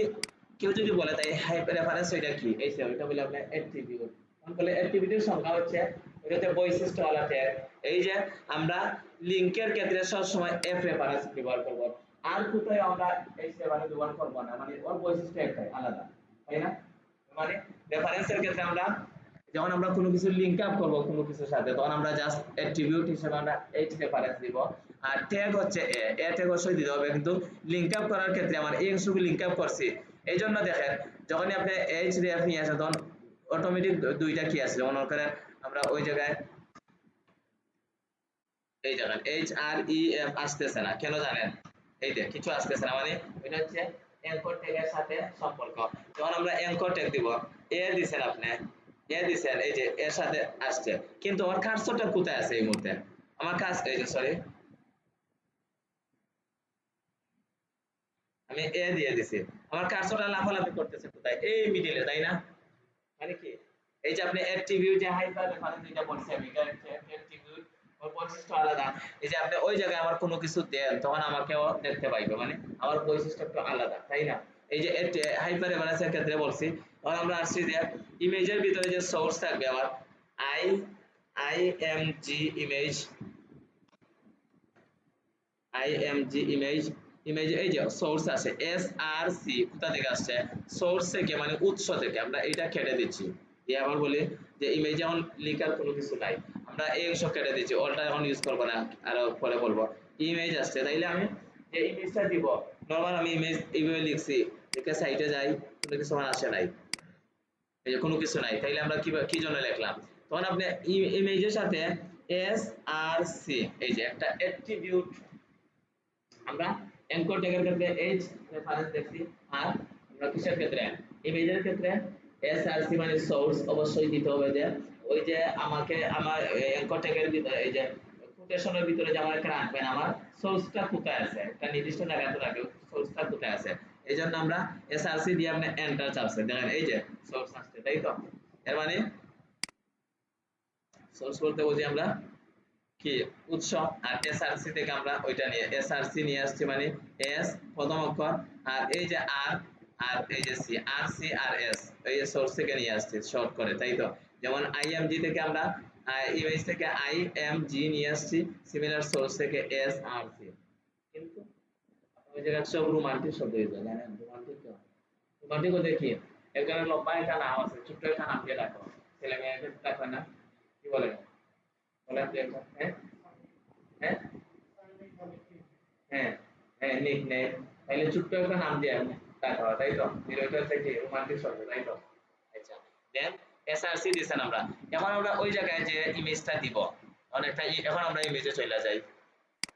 কেউ যদি বলে তাই হাইপার রেফারেন্স ওইটা কি, এই সে ওইটা বলে আপনার অ্যাট্রিবিউট, বলে অ্যাট্রিবিউটের সংখ্যা হচ্ছে ওইটাতে বৈশিষ্ট্যওয়ালা ট্যাগ, এই যে আমরা লিংকের ক্ষেত্রে সব সময় এফ রেফারেন্স ব্যবহার করব, আর কোথায় আমরা এই রেফারেন্স ব্যবহার করব না, মানে ওর বৈশিষ্ট্য একটাই আলাদা, তাই না, মানে রেফারেন্সের ক্ষেত্রে আমরা যখন আমরা কোনো কিছু লিংক আপ করব কোনো কিছুর সাথে, তখন আমরা জাস্ট অ্যাট্রিবিউট হিসেবে আমরা এইচ রেফারেন্স দিব, আর ট্যাগ হচ্ছে এ ট্যাগ অবশ্যই দিতে হবে, কিন্তু লিংক আপ করার ক্ষেত্রে আমার এই অংশগুলো লিংক আপ করছি, এই জন্য দেখেন যখনই আপনি এইচ রেফ নিয়ে আসেন তখন অটোমেটিক দুইটা কি আছে, যেমন ওখানে আমরা ওই জায়গায় এই জায়গায় এইচ আর ই এফ আসতেছে না, কেন জানেন, এই যে কিছু আসতেছে না, মানে এটা হচ্ছে অ্যাঙ্কর ট্যাগের সাথে সম্পর্ক, যখন আমরা অ্যাঙ্কর ট্যাগ দিব, এ দিবেন আপনি, এ দিবেন এই যে এর সাথে আসছে, কিন্তু আমার কার্সরটা কোথায় আছে এই মুহূর্তে, আমার কাজ এই যে সরি আমি এ দিয়ে দিছি, আমার কার্সরটা লাফালাফি করতেছে কোথায়, এই মিডিলে, তাই না, মানে কি এই যে আপনি অ্যাট্রিবিউট যে হাইপার রেফারেন্স যেটা বলছি আমি, এটা অ্যাট্রিবিউট ওর বৈশিষ্ট্য আলাদা, এই যে আপনি ওই জায়গায় আমার কোনো কিছু দেন তখন আমাকেও দেখতে পাইবে, মানে আমার বৈশিষ্ট্য একটু আলাদা, তাই না, এই যে হাইপার রেফারেন্সের ক্ষেত্রে বলছি, তখন আমরা আসছি যে ইমেজের ভিতরে যে সোর্স থাকবে আমার I IMG image, IMG image, image এই যে সোর্স আছে এস আর সি, কোথা থেকে আসছে, সোর্স থেকে মানে উৎস থেকে, আমরা এটা কেটে দিচ্ছি, দিয়ে আবার বলি যে ইমেজ যেমন লিখার কোনো কিছু নাই, আমরা এই অংশ কেটে দিচ্ছি, অলটা এখন ইউজ করবো না, আরো পরে বলবো, ইমেজ আসছে, তাইলে আমি যে ইমেজটা দিব, নরমাল আমি ইমেজ এইভাবে লিখছি, লিখে সাইটে যাই, কোনো কিছু আমার আসে নাই, এই যে কোনো কিছু নাই, তাইলে আমরা কি জন্য লিখলাম, তখন আপনি ইমেজের সাথে এস আর সি, এই যে একটা অ্যাট্রিবিউট, আমরা এনকোড ট্যাগের ক্ষেত্রে এইচ রেফারেন্স দেখছি, আর আমরা কিসের ক্ষেত্রে ইমেজের ক্ষেত্রে এসআরসি মানে সোর্স অবশ্যই দিতে হবে, যে ওই যে আমাকে আমার এনকোড ট্যাগের ভিতরে এই যে কোটেশনের ভিতরে যে আমার একটা রাখবেন আমার সোর্সটা কোথায় আছে, একটা নির্দিষ্ট জায়গাতে রাখবে সোর্সটা কোথায় আছে, এইজন্য আমরা এসআরসি দিয়ে আপনি এন্টার চাপছেন, দেখেন এই যে সোর্স আসছে, তাই তো, এর মানে সোর্স বলতে বুঝি আমরা কি উৎস, আর এসআরসি থেকে আমরা ওইটা নিয়ে এসআরসি নিয়ে আসছি, মানে এস প্রথম অক্ষর, আর এই যে আর, আর এই যে সি, আর সি আর এস, এই যে সোর্স থেকে নিয়ে আসছি শর্ট করে, তাই তো, যেমন আইএমজি থেকে আমরা ইমেজ থেকে IMG নিয়ে আসছি, সিমিলার সোর্স থেকে SRC, কিন্তু ওই জায়গায় সব রোমান্টিক শব্দ হয়ে যায়, জানেন রোমান্টিক তো, রোমান্টিক হতে কি এখানে লম্বা একটা নাম আছে, ছোট্ট একটা নাম দিয়ে রাখো, ছেলে মেয়েদের রাখো না, কি বলে বলেন তো একটা, হ্যাঁ হ্যাঁ হ্যাঁ হ্যাঁ নিকনেম, তাহলে ছোট্ট একটা নাম দিয়ে রাখা হয়, তাই তো, ওইটা হচ্ছে কি রোমান্টিক শব্দ, তাই তো। আচ্ছা, দেন SRC দিছেন আমরা, এখন আমরা ওই জায়গায় যে ইমেজটা দিব, অনেকটা এখন আমরা ইমেজে চলে যাই,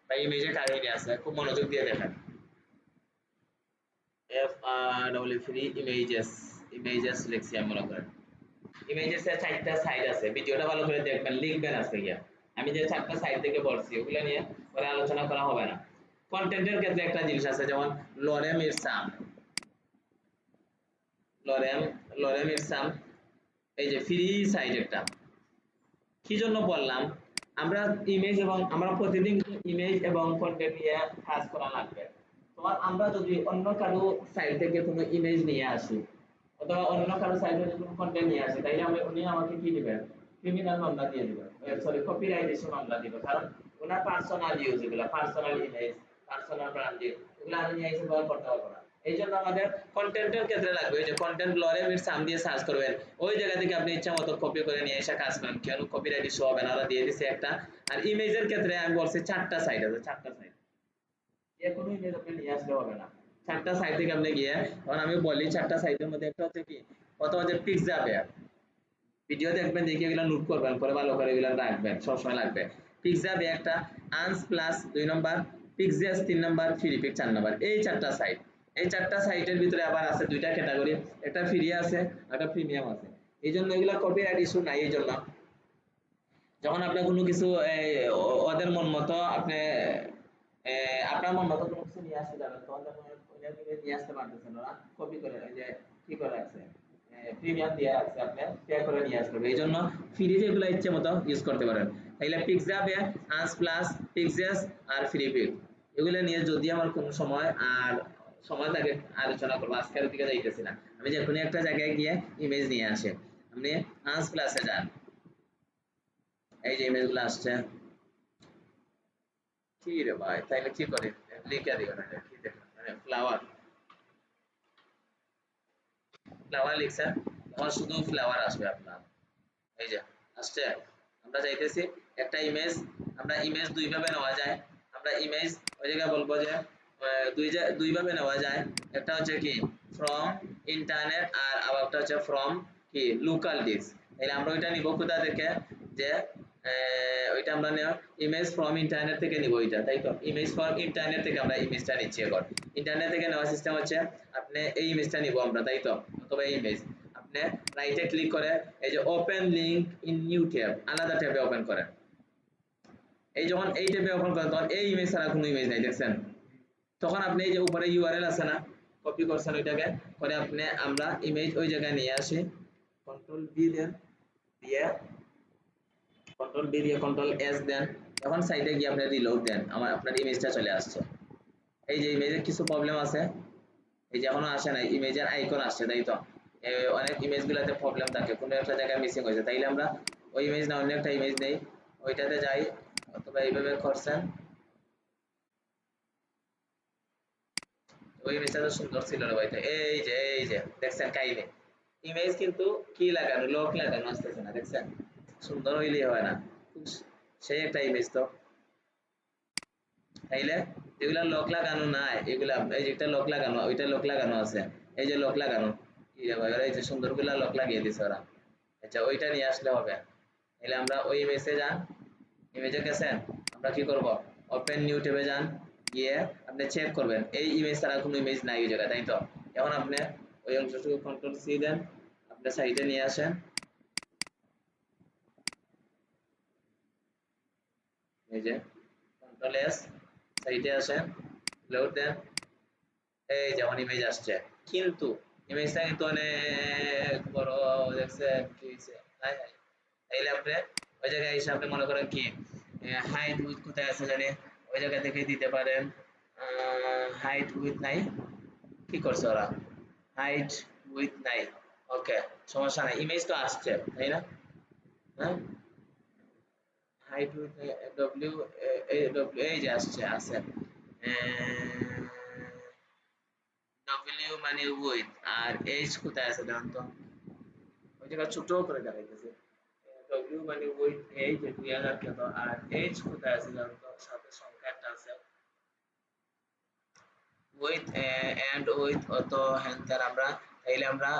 বা ইমেজে কাহিনী আছে, খুব মনোযোগ দিয়ে দেখেন, FRW ইমেজেস, ইমেজেস লিখছি আমি, মনে করেন ইমেজেস এর চারটা সাইড আছে, ভিডিওটা ভালো করে দেখবেন, লিখবেন আজকে গিয়া, আমি যে চারটা সাইড থেকে বলছি ওগুলো নিয়ে পরে আলোচনা করা হবে না। কন্টেন্টের ক্ষেত্রে একটা জিনিস আছে, যেমন লরেম ইরসাম, লরেম লরেম ইরসাম, এই যে ফ্রি সাইট একটা, কি জন্য বললাম, আমরা ইমেজ এবং আমরা প্রতিদিন ইমেজ এবং কন্টেন্ট নিয়ে কাজ করা লাগবে, তোমার আমরা যদি অন্য কারো সাইট থেকে কোনো ইমেজ নিয়ে আসি অথবা অন্য কারো সাইট থেকে কোনো কন্টেন্ট নিয়ে আসি, তাইলে আমি উনি আমাকে কি দিবেন, ক্রিমিনাল মামলা দিয়ে দিবেন, সরি কপিরাইটেশন মামলা দিবেন, কারণ ওনার পার্সোনাল ইউজ, এগুলো পার্সোনাল ইমেজ, পার্সোনাল ব্র্যান্ডিং, এগুলো আমি নিয়ে এসে ব্যবহার করতে পারবো না। এই জন্য আমাদের কন্টেন্টের ক্ষেত্রে লাগবে, ওই যে কন্টেন্ট লরে মিট সাম দিয়ে সার্চ করবেন, ওই জায়গা থেকে আপনি ইচ্ছা মতো কপি করে নিয়ে এসে কাজ করেন, কেন কপিরাইট ইস্যু হবে না, ওরা দিয়ে দিছে একটা। আর ইমেজের ক্ষেত্রে আমি বলছি চারটা সাইট আছে, চারটা সাইট, যে কোনো ইমেজ আপনি নিয়ে আসলে হবে না, চারটা সাইট থেকে আপনি গিয়ে, তখন আমি বলি চারটা সাইটের মধ্যে একটা হচ্ছে কি, প্রথম হচ্ছে পিক্সাভে, ভিডিও দেখবেন দেখে এগুলো নোট করবেন, পরে ভালো করে এগুলো রাখবেন, সবসময় লাগবে। পিক্সাভে একটা, আনস প্লাস 2 নম্বর, পিক্সিয়াস 3 নম্বর, ফ্রিপিক 4 নম্বর, এই চারটা সাইট। এই চারটা সাইটের ভিতরে আবার আছে দুইটা ক্যাটাগরি, একটা ফ্রি আছে একটা প্রিমিয়াম আছে, এই জন্য এগুলো কপিরাইট ইস্যু নাই। এই জন্য যখন আপনার কোনো কিছু ওদের মন মতো আপনি আপনার মন মতো কোনো কিছু নিয়ে আসতে যাবেন, তখন যখন ওইটা নিয়ে আসতে পারতেছেন, ওরা কপি করে ওই যে কি করে আছে, প্রিমিয়াম দিয়ে আছে, আপনি পে করে নিয়ে আসতে হবে, এই জন্য ফ্রি যেগুলো ইচ্ছে মতো ইউজ করতে পারেন। তাইলে পিক্সাভে, আনস প্লাস, পিক্সিয়াস আর ফ্রিপিক, এগুলো নিয়ে যদি আমার কোনো সময় আর সময় থাকে আলোচনা করবো, আজকের দিকে যাইতেছি না, আমি যে কোনো একটা জায়গায় গিয়ে ইমেজ নিয়ে আসে, আপনি আনস প্লাসে যান, এই যে ইমেজ গুলো আসছে, কি রে ভাই তাইলে কি করে লিখে দিও না, কি দেখো মানে ফ্লাওয়ার, ফ্লাওয়ার লিখছে, তখন শুধু ফ্লাওয়ার আসবে আপনার, এই যে আসছে। আমরা চাইতেছি একটা ইমেজ, আমরা ইমেজ দুই ভাবে নেওয়া যায়, আমরা ইমেজ ওই জায়গায় বলবো যে দুই ভাবে নেওয়া যায়, একটা হচ্ছে কি ফ্রম ইন্টারনেট, আর আরেকটা হচ্ছে ফ্রম কি লোকাল ডিস্ক। তাহলে আমরা ওইটা নিব কোথা থেকে, যে ওইটা আমরা নেব ইমেজ ফ্রম ইন্টারনেট থেকে নিব ওইটা, তাই তো, ইমেজ ফ্রম ইন্টারনেট থেকে আমরা ইমেজটা নিচ্ছি, এখন ইন্টারনেট থেকে নেওয়ার সিস্টেম হচ্ছে আপনি এই ইমেজটা নিব আমরা, তাই তো, অথবা এই ইমেজ আপনি রাইটে ক্লিক করে এই যে open link in new tab, আলাদা ট্যাবে ওপেন করেন, এই যখন এই ট্যাবে ওপেন করেন তখন এই ইমেজ ছাড়া কোনো ইমেজ নাই, দেখছেন, তখন আপনি এই যে উপরে ইউআরএল আছে না, কপি করছেন ওইটাকে, পরে আপনি আমরা ইমেজ ওই জায়গায় নিয়ে আসি, কন্ট্রোল বি দেন, দিয়ে কন্ট্রোল বি দিয়ে কন্ট্রোল এস দেন, এখন সাইডে গিয়ে আপনি রিলোড দেন, আমার আপনার ইমেজটা চলে আসছে। এই যে ইমেজের কিছু প্রবলেম আছে, এই যে এখনো আসে নাই, ইমেজের আইকন আসছে, তাই তো, অনেক ইমেজ গুলাতে প্রবলেম থাকে, কোনো একটা জায়গায় মিসিং হয়েছে, তাইলে আমরা ওই ইমেজ না অন্য একটা ইমেজ নেই, ওইটাতে যাই, অথবা এইভাবে করছেন, ওই ইমেজটা তো সুন্দর ছিল রে ভাই, তো এই যে দেখছেন কাইলে ইমেজ কিন্তু কি লাগানো, লক লাগানো আসতেছে না, দেখছেন, সুন্দর হইলেই হয় না, খুব সেই একটা ইমেজ তো, তাইলে যেগুলা লক লাগানো নাই এগুলা, এই যেটা লক লাগানো ওইটা লক লাগানো আছে, এই যে লক লাগানো, এই যে সুন্দর গুলা লক লাগিয়ে দিছে ওরা, আচ্ছা ওইটা নিয়ে আসলে হবে। তাহলে আমরা ওই ইমেজে যান, ইমেজে গেছেন, আমরা কি করব, ওপেন নিউ ট্যাবে যান, গিয়ে আপনি চেক করবেন এই ইমেজ ছাড়া কোনো ইমেজ নাই ওই জায়গায়, তাই তো, এখন আপনি ওই অংশটুকু কন্ট্রোল সি দেন, আপনি সাইডে নিয়ে আসেন, এই যে কন্ট্রোল এস, সাইডে আসেন, লোড দেন, এই যেমন ইমেজ আসছে, কিন্তু ইমেজটা কিন্তু অনেক বড়, দেখছেন কি হয়েছে, হাই হাই, তাইলে আপনি ওই জায়গায় এসে আপনি মনে করেন কি হাইট উইথ কোথায় আছে জানি, ওই জায়গা থেকে দিতে পারেন, হাইট উইথ নাই, কি করছে ওরা, হাইট উইথ নাই, ওকে সমস্যা নাই, ইমেজ তো আসছে তাই না, হ্যাঁ হাইট উইথ ডব্লিউ ডব্লিউ এই যে আসছে আছে ডব্লিউ মানে উইথ আর এইচ কোথায় আছে দেখুন তো ওই জায়গা ছোট করে দেখাইতেছে ডব্লিউ মানে উইথ এই যে 2000 কত আর এইচ কোথায় আছে দেখুন তো সাথে সংখ্যা একটা আছে উইথ এন্ড উইথ অত হ্যান্ডার আমরা তাইলে আমরা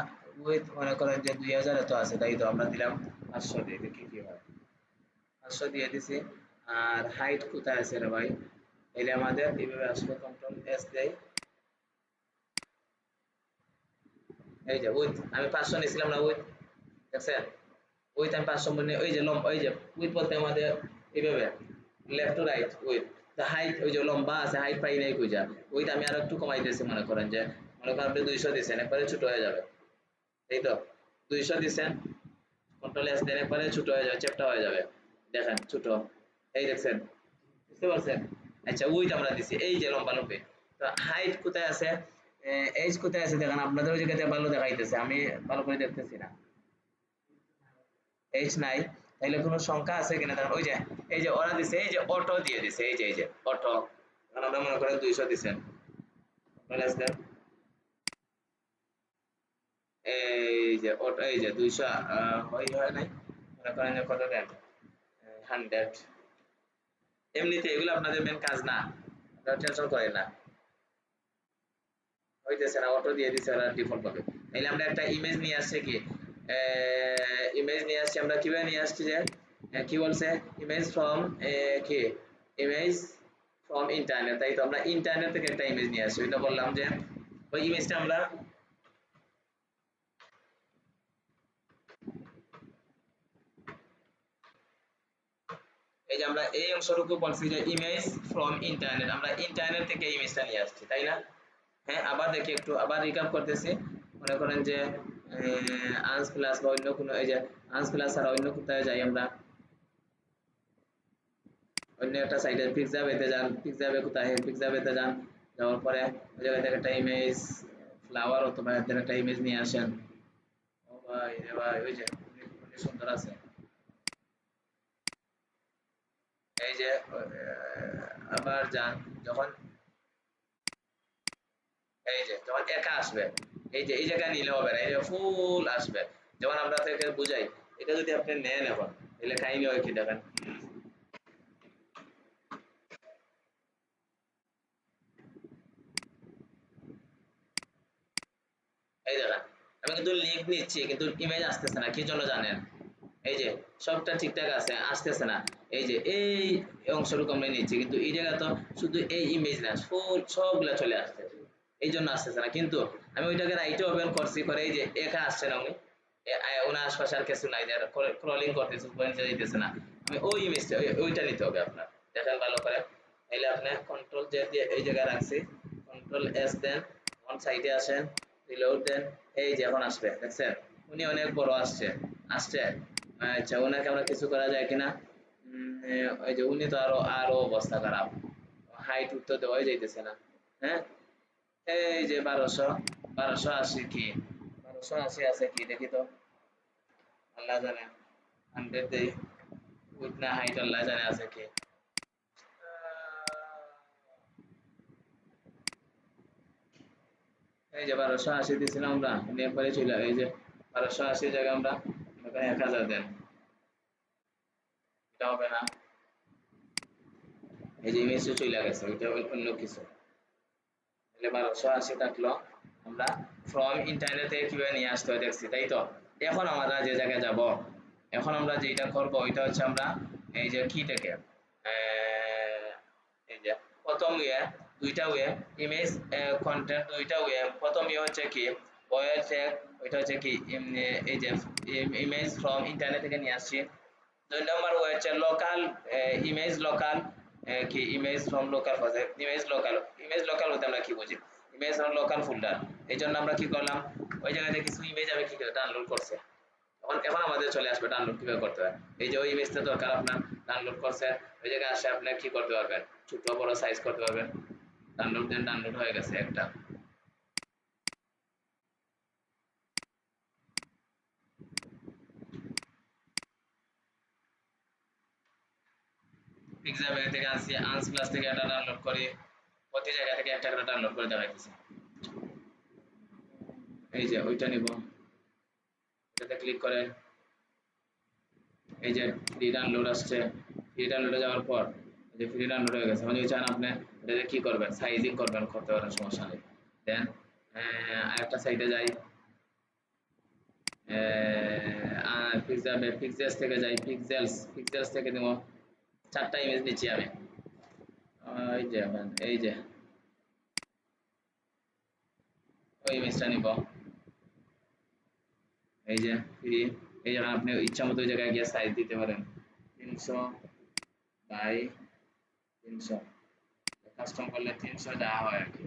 উইথ মনে করেন যে 2000 এত আছে তাই তো আমরা দিলাম 500 দিয়ে দেখি কি হয় 500 দিয়ে দিছি আর হাইট কোথায় আছে রে ভাই তাইলে আমাদের এইভাবে আসলে কন্ট্রোল এস দেই এই যে উইথ আমি 500 নিছিলাম না উইথ দেখছেন উইথ আমি 500 মানে ওই যে লম্বা ওই যে উইথ বলতে আমাদের এইভাবে left to right with the height ওই যে লম্বা আছে হাইট পাই নাই কইজা উইথ আমি আরো একটু কমাই দিয়েছি মনে করেন যে মনে করেন আপনি 200 দিয়েছেন একবারে ছোট হয়ে যাবে এই তো 200 দিয়েছেন কন্ট্রোল এস দেন একবারে ছোট হয়ে যাবে চ্যাপ্টা হয়ে যাবে দেখেন ছোট এই দেখছেন বুঝতে পারছেন আচ্ছা উইথ আমরা দিছি এই যে লম্বা লম্বে তো হাইট কোথায় আছে এইচ কোথায় আছে দেখেন আপনাদের ওই জায়গাতে ভালো দেখাইতেছে আমি ভালো করে দেখতেছি না এইচ নাই তাইলে কোনো সংখ্যা আছে কিনা দেখেন ওই যে এই যে ওরা দিছে এই যে অটো দিয়ে দিছে এই যে অটো এখন আমরা মনে করেন 200 দিছেন প্লাস দেন এই যে অটো এই যে 200 হয় নাই মনে করেন যে কত দেন 100 এমনিতে এগুলো আপনাদের মেন কাজ না আপনারা টেনশন করেন না হইতেছে না অটো দিয়ে দিছে ওরা ডিফল্ট পাবে তাইলে আমরা একটা ইমেজ নিয়ে আসছে কি ইমেজ নিয়ে আসছি আমরা কিভাবে নিয়ে আসছি যে কি বলছে ইমেজ ফ্রম কি ইমেজ ফ্রম ইন্টারনেট তাই তো আমরা ইন্টারনেট থেকে একটা ইমেজ নিয়ে আসছি ওইটা বললাম যে ওই ইমেজটা আমরা এই যে আমরা এই অংশটুকু বলছি যে ইমেজ ফ্রম ইন্টারনেট আমরা ইন্টারনেট থেকে ইমেজটা নিয়ে আসছি তাই না হ্যাঁ আবার দেখি একটু আবার রিক্যাপ করতেছি মনে করেন যে আনস প্লাস বা অন্য কোনো এই যে আনস প্লাস আর অন্য কোথায় যাই আমরা অন্য একটা সাইডে পিক্সাবেতে যান পিক্সাবে কোথায় পিক্সাবেতে যান যাওয়ার পরে ওই জায়গা থেকে একটা ইমেজ ফ্লাওয়ার অথবা এদের একটা ইমেজ নিয়ে আসেন ও ভাই রে ভাই ওই যে অনেক সুন্দর আছে এই যে আবার যান যখন এই যে যখন একা আসবে এই যে এই জায়গায় নিলে হবে না এই যে ফুল আসবে যখন আমরা থেকে বুঝাই এটা যদি আপনি নেন এখন তাহলে কাহিনী হয় কি দেখেন এই দেখেন আমি কিন্তু লিংক নিচ্ছি কিন্তু ইমেজ আসতেছে না কি জন্য জানেন এই যে সবটা ঠিকঠাক আছে আসতেছে না এই যে এই অংশটুকু আমরা নিচ্ছি কিন্তু এই জায়গা তো শুধু এই ইমেজ না ফুল সবগুলা চলে আসছে এই জন্য আসতেছে না কিন্তু আমি ওইটাকে রাইটে ওপেন করছি করে এই যে একা আসছে না উনি ওনার আশপাশে আর কিছু নাই যে ক্রলিং করতেছে উপরে নিচে যাইতেছে না আমি ওই ইমেজটা ওইটা নিতে হবে আপনার দেখেন ভালো করে তাইলে আপনি কন্ট্রোল জে দিয়ে এই জায়গায় রাখছি কন্ট্রোল এস দেন অন সাইডে আসেন রিলোড দেন এই যে এখন আসবে দেখছেন উনি অনেক বড় আসছে আসছে আচ্ছা ওনাকে আমরা কিছু করা যায় কিনা ওই যে উনি তো আরো অবস্থা খারাপ হাইট উঠতে দেওয়াই যাইতেছে না হ্যাঁ এই যে 1280 কি 1280 আছে কি দেখি তো আল্লাহ জানে 100 দেই উইথ না হাইট আল্লাহ জানে আছে কি এই যে 1280 দিয়েছিলাম আমরা নেপালে চলে এই যে 1280 জায়গায় আমরা এখানে 1000 দেন এটা হবে না এই যে ইমেজটা চলে গেছে ওইটা অন্য কিছু তাহলে 1280 থাকলো আমরা ফ্রম ইন্টারনেট থেকে কিভাবে নিয়ে আসতে হয় দেখছি তাই তো এখন আমরা যে জায়গায় যাব এখন আমরা যেটা করব ওইটা হচ্ছে আমরা এই যে কি থেকে এই যে প্রথম দুইটা ইমেজ কন্টেন্ট দুইটা প্রথম হচ্ছে কি ওয়ে চেক ওইটা হচ্ছে কি এই যে ইমেজ ফ্রম ইন্টারনেট থেকে নিয়ে আসছি 2 নম্বর হচ্ছে লোকাল ইমেজ লোকাল কি image from local project image local বলতে আমরা কি বুঝি ইমেজ ফ্রম লোকাল ফোল্ডার এই জন্য আমরা কি করলাম ওই জায়গাতে কিছু ইমেজ আমি কি ডাউনলোড করছে এখন আমাদের চলে আসবে ডাউনলোড কিভাবে করতে হয় এই যে ওই ইমেজটা দরকার আপনার ডাউনলোড করছে ওই জায়গায় আসে আপনি কি করতে পারবেন ছোট বড় সাইজ করতে পারবেন ডাউনলোড দেন ডাউনলোড হয়ে গেছে একটা পিক্সাবে থেকে আনছি, আনস প্লাস থেকে এটা ডাউনলোড করি, প্রতি জায়গা থেকে একটা করে ডাউনলোড করে দেখাইতেছি। এই যে ওইটা নিব, এটাতে ক্লিক করে এই যে ফ্রি ডাউনলোড আসছে, ফ্রি ডাউনলোডে যাওয়ার পর এই যে ফ্রি ডাউনলোড হয়ে গেছে, মানে চান আপনি এটাতে কি করবেন, সাইজিং করবেন, করতে পারেন, সমস্যা নেই। দেন আরেকটা সাইডে যাই, পিক্সেলস থেকে যাই, পিক্সেলস থেকে দেব 4টা ইমেজ নিচ্ছি আমি। এই যে ওই ইমেজটা নিব, এই যে ফ্রি, এই জায়গায় আপনি ইচ্ছা মতো ওই জায়গায় গিয়ে সাইজ দিতে পারেন, 300 বাই 300, কাস্টম করলে 300 যা হয় আর কি।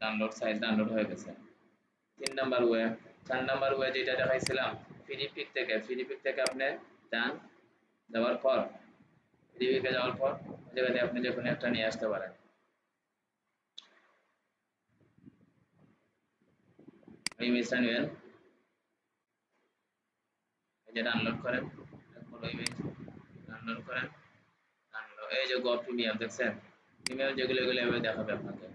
ডাউনলোড সাইজ ডাউনলোড হয়ে গেছে। 3 নাম্বার ওয়ে, 4 নাম্বার ওয়ে যেটা দেখাইছিলাম ফ্রি পিক থেকে আপনি যান, যাওয়ার পর ফ্রি পিকে যাওয়ার পর ওই জায়গাতে আপনি যে কোনো একটা নিয়ে আসতে পারেন। ওই ইমেজটা নেবেন, এই যে ডাউনলোড করেন, বড় ইমেজ ডাউনলোড করেন, ডাউনলোড এই যে গো প্রিমিয়াম দেখছেন, প্রিমিয়াম যেগুলো এগুলো এভাবে দেখাবে আপনাকে।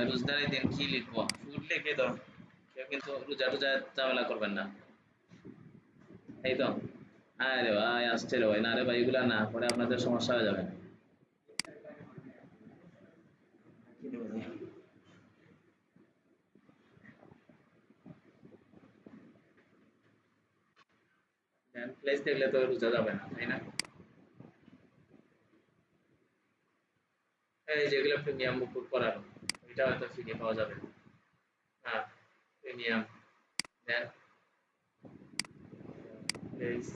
রোজদারের দিন কি লিখবো, ফুড লিখে দাও, কেউ কিন্তু রোজা টোজা ঝামেলা করবেন না, এই তো। আরে ভাই আসছে রে ভাই, না রে ভাই এগুলা না পরে আপনাদের সমস্যা হয়ে যাবে। প্লেস দেখলে তো রোজা যাবে না, তাই না? এই যেগুলো প্রিমিয়াম বুক করানো, এটা হয়তো ফ্রি পাওয়া যাবে। হ্যাঁ প্রিমিয়াম, দেন প্লেস,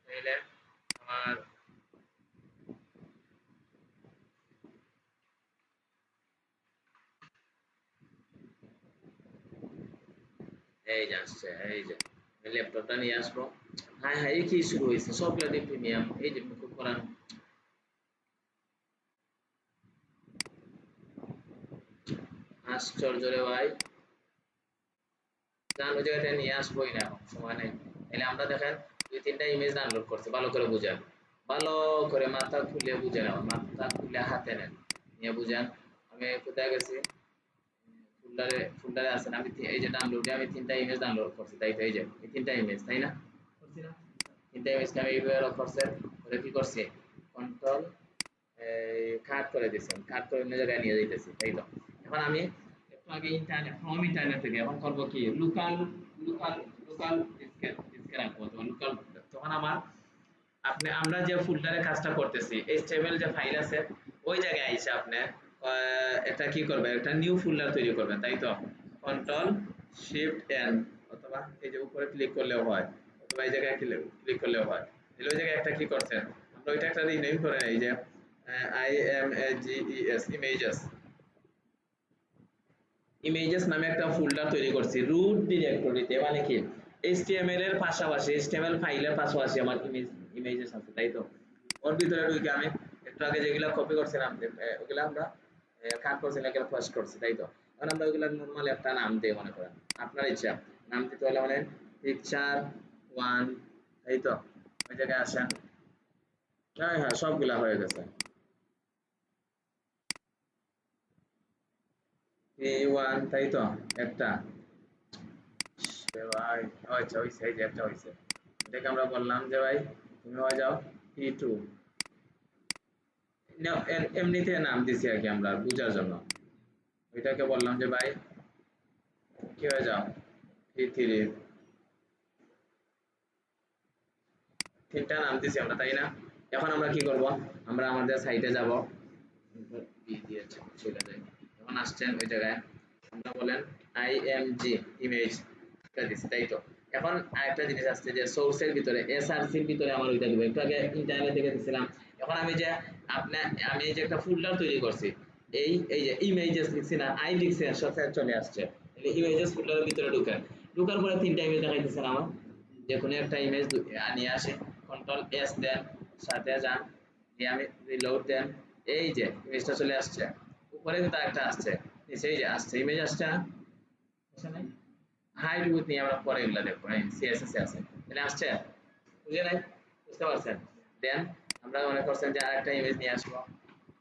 তাইলে আমার এই যে আসছে, এই যে ল্যাপটপটা নিয়ে আসবো। হ্যাঁ হ্যাঁ, এই কি শুরু হয়েছে সবগুলো দিয়ে প্রিমিয়াম, এই যে বুক করানো, আশ্চর্য রে ভাই, যান ওই জায়গাটা নিয়ে আসবোই না, এখন সময় নেই। তাহলে আমরা দেখেন 2-3টা ইমেজ ডাউনলোড করছে, ভালো করে বুঝেন, ভালো করে মাথা খুলে বুঝেন, আমার মাথা খুলে হাতে নেন, নিয়ে বুঝেন। আমি কোথায় গেছি, ফোল্ডারে আছেন, আমি এই যে ডাউনলোডে আমি 3টা ইমেজ ডাউনলোড করছি, তাই তো এই যে এই 3টা ইমেজ, তাই না? করছি না? 3টা ইমেজকে আমি এইভাবে লক করছি, করে কি করছি, কন্ট্রোল কাট করে দিয়েছেন, কাট করে অন্য জায়গায় নিয়ে যাইতেছি, তাই তো। এখন আমি একটু আগে ইন্টারনেট থেকে এখন করব কি, লোকাল লোকাল ডিস্কে রাখবো, অথবা লোকাল, তখন আমার আমরা যে ফোল্ডারে কাজটা করতেছি, HTML যে ফাইল আছে ওই জায়গায় এসে আপনি এটা কি করবেন, একটা নিউ ফোল্ডার তৈরি করবেন, তাই তো। কন্ট্রোল শিফট এন, অথবা এই যে উপরে ক্লিক করলেও হয়, অথবা এই জায়গায় ক্লিক করলেও হয়। তাহলে ওই জায়গায় একটা কি করছেন, আমরা ওইটা একটা রিনেম করে এই যে ইমেজেস, ইমেজেস নামে একটা ফোল্ডার তৈরি করছি রুট ডিরেক্টরিতে, মানে কি HTML এর পাশাপাশি, HTML ফাইলের পাশাপাশি আমার ইমেজেস আছে, তাই তো। ওর ভিতরে ঢুকে আমি একটু আগে যেগুলা কপি করছিলাম, ওগুলা আমরা কাট করছিলাম, এগুলো পেস্ট করছি, তাই তো। এখন আমরা ওইগুলা নরমাল একটা নাম দিই, মনে করেন আপনার ইচ্ছা নাম দিতে হলে মানে পিকচার 1, তাই তো। ওই জায়গায় আসেন, হ্যাঁ হ্যাঁ সবগুলা হয়ে গেছে, A1, তাই তো একটা, ভাই আচ্ছা ওই সাইজ একটা হয়েছে, এটাকে আমরা বললাম যে ভাই তুমি হয়ে যাও P2, এমনিতে নাম দিছি আর কি আমরা বুঝার জন্য। ওইটাকে বললাম যে ভাই কি হয়ে যাও P3, 3টা নাম দিছি আমরা, তাই না? এখন আমরা কি করব, আমরা আমাদের সাইটে যাব, দিয়েছে চলে যায়, এখন আসছেন ওই জায়গায়, আমরা বলেন img ইমেজ দিছি, তাই তো। এখন আরেকটা জিনিস আসছে যে সোর্সের ভিতরে এসআরসির ভিতরে আমার ওইটা দিব, একটু আগে ইন্টারনেট থেকে দিছিলাম। এখন আমি যে আমি এই যে একটা ফোল্ডার তৈরি করছি, এই যে ইমেজেস লিখছি না, আই লিখছি, সাথে চলে আসছে, তাহলে ইমেজেস ফোল্ডারের ভিতরে ঢোকার পরে 3টা ইমেজ দেখাইতেছেন আমার, যে কোনো একটা ইমেজ নিয়ে আসে, কন্ট্রোল এস দেন, সাথে যান, দিয়ে আমি রিলোড দেন, এই যে ইমেজটা চলে আসছে, উপরে কিন্তু একটা আসছে, নিচে এই যে আসছে ইমেজ আসছে না, আসে নাই? হাইট উইথ নিয়ে আমরা পরে এগুলো দেখবো। সিএসএস এ আছে, তাহলে আসছে, বুঝে নাই, বুঝতে পারছেন? দেন আমরা মনে করছেন যে আরেকটা ইমেজ নিয়ে আসবো,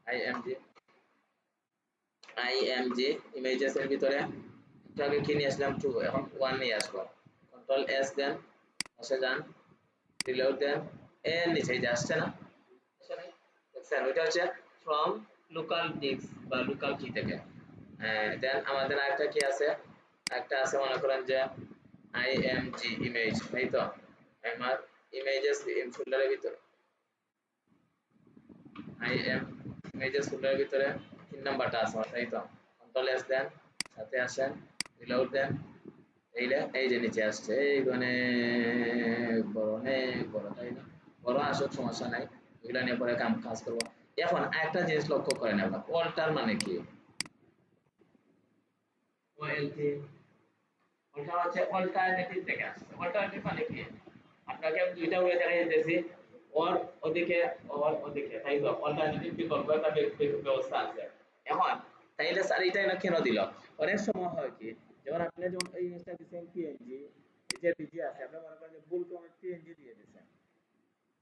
আইএমজি আইএমজি ইমেজেস এর ভিতরে একটু আগে কি নিয়ে আসলাম 2, এখন 1 নিয়ে আসবো। কন্ট্রোল এস দেন, বসে যান, রিলোড দেন, এর নিচে যে আসছে না, আসছে নাই, দেখছেন ওইটা হচ্ছে ফ্রম লোকাল ডিস্ক বা লোকাল কি থেকে। দেন আমাদের আরেকটা কি আছে, একটা আছে মনে করেন যে আইএমজি ইমেজ, তাই তো? আমার ইমেজেস ফোল্ডারের ভিতরে আইএম ইমেজেস ফোল্ডারের ভিতরে 3 নাম্বারটা আছে, তাই তো? কন্ট্রোল এস দেন, সাথে আসেন, রিলোড দেন, এই যে নিচে আসছে, এই অনেক বড়, তাই না? বড় আসুক, সমস্যা নাই, এগুলো নিয়ে পরে কাজ করবো। এখন একটা জিনিস লক্ষ্য করেন, আমরা অল্টার মানে কি, ওএলটি অল্টার হচ্ছে অল্টারনেটিভ থেকে আসছে। অল্টারনেটিভ মানে কি, আপনাকে আমি দুইটা ওয়ে দেখাই দিতেছি, ওর ওদিকে ওর ওদিকে, তাই তো? অল্টারনেটিভ বিকল্প একটা ব্যবস্থা আছে। এখন তাইলে স্যার এটা না কেন দিল? অনেক সময় হয় কি, যেমন আপনি যখন এই জিনিসটা দিচ্ছেন পিএনজি, এই যে পিজি আছে, আপনি মনে করেন যে ভুল করে পিএনজি দিয়ে দিচ্ছেন,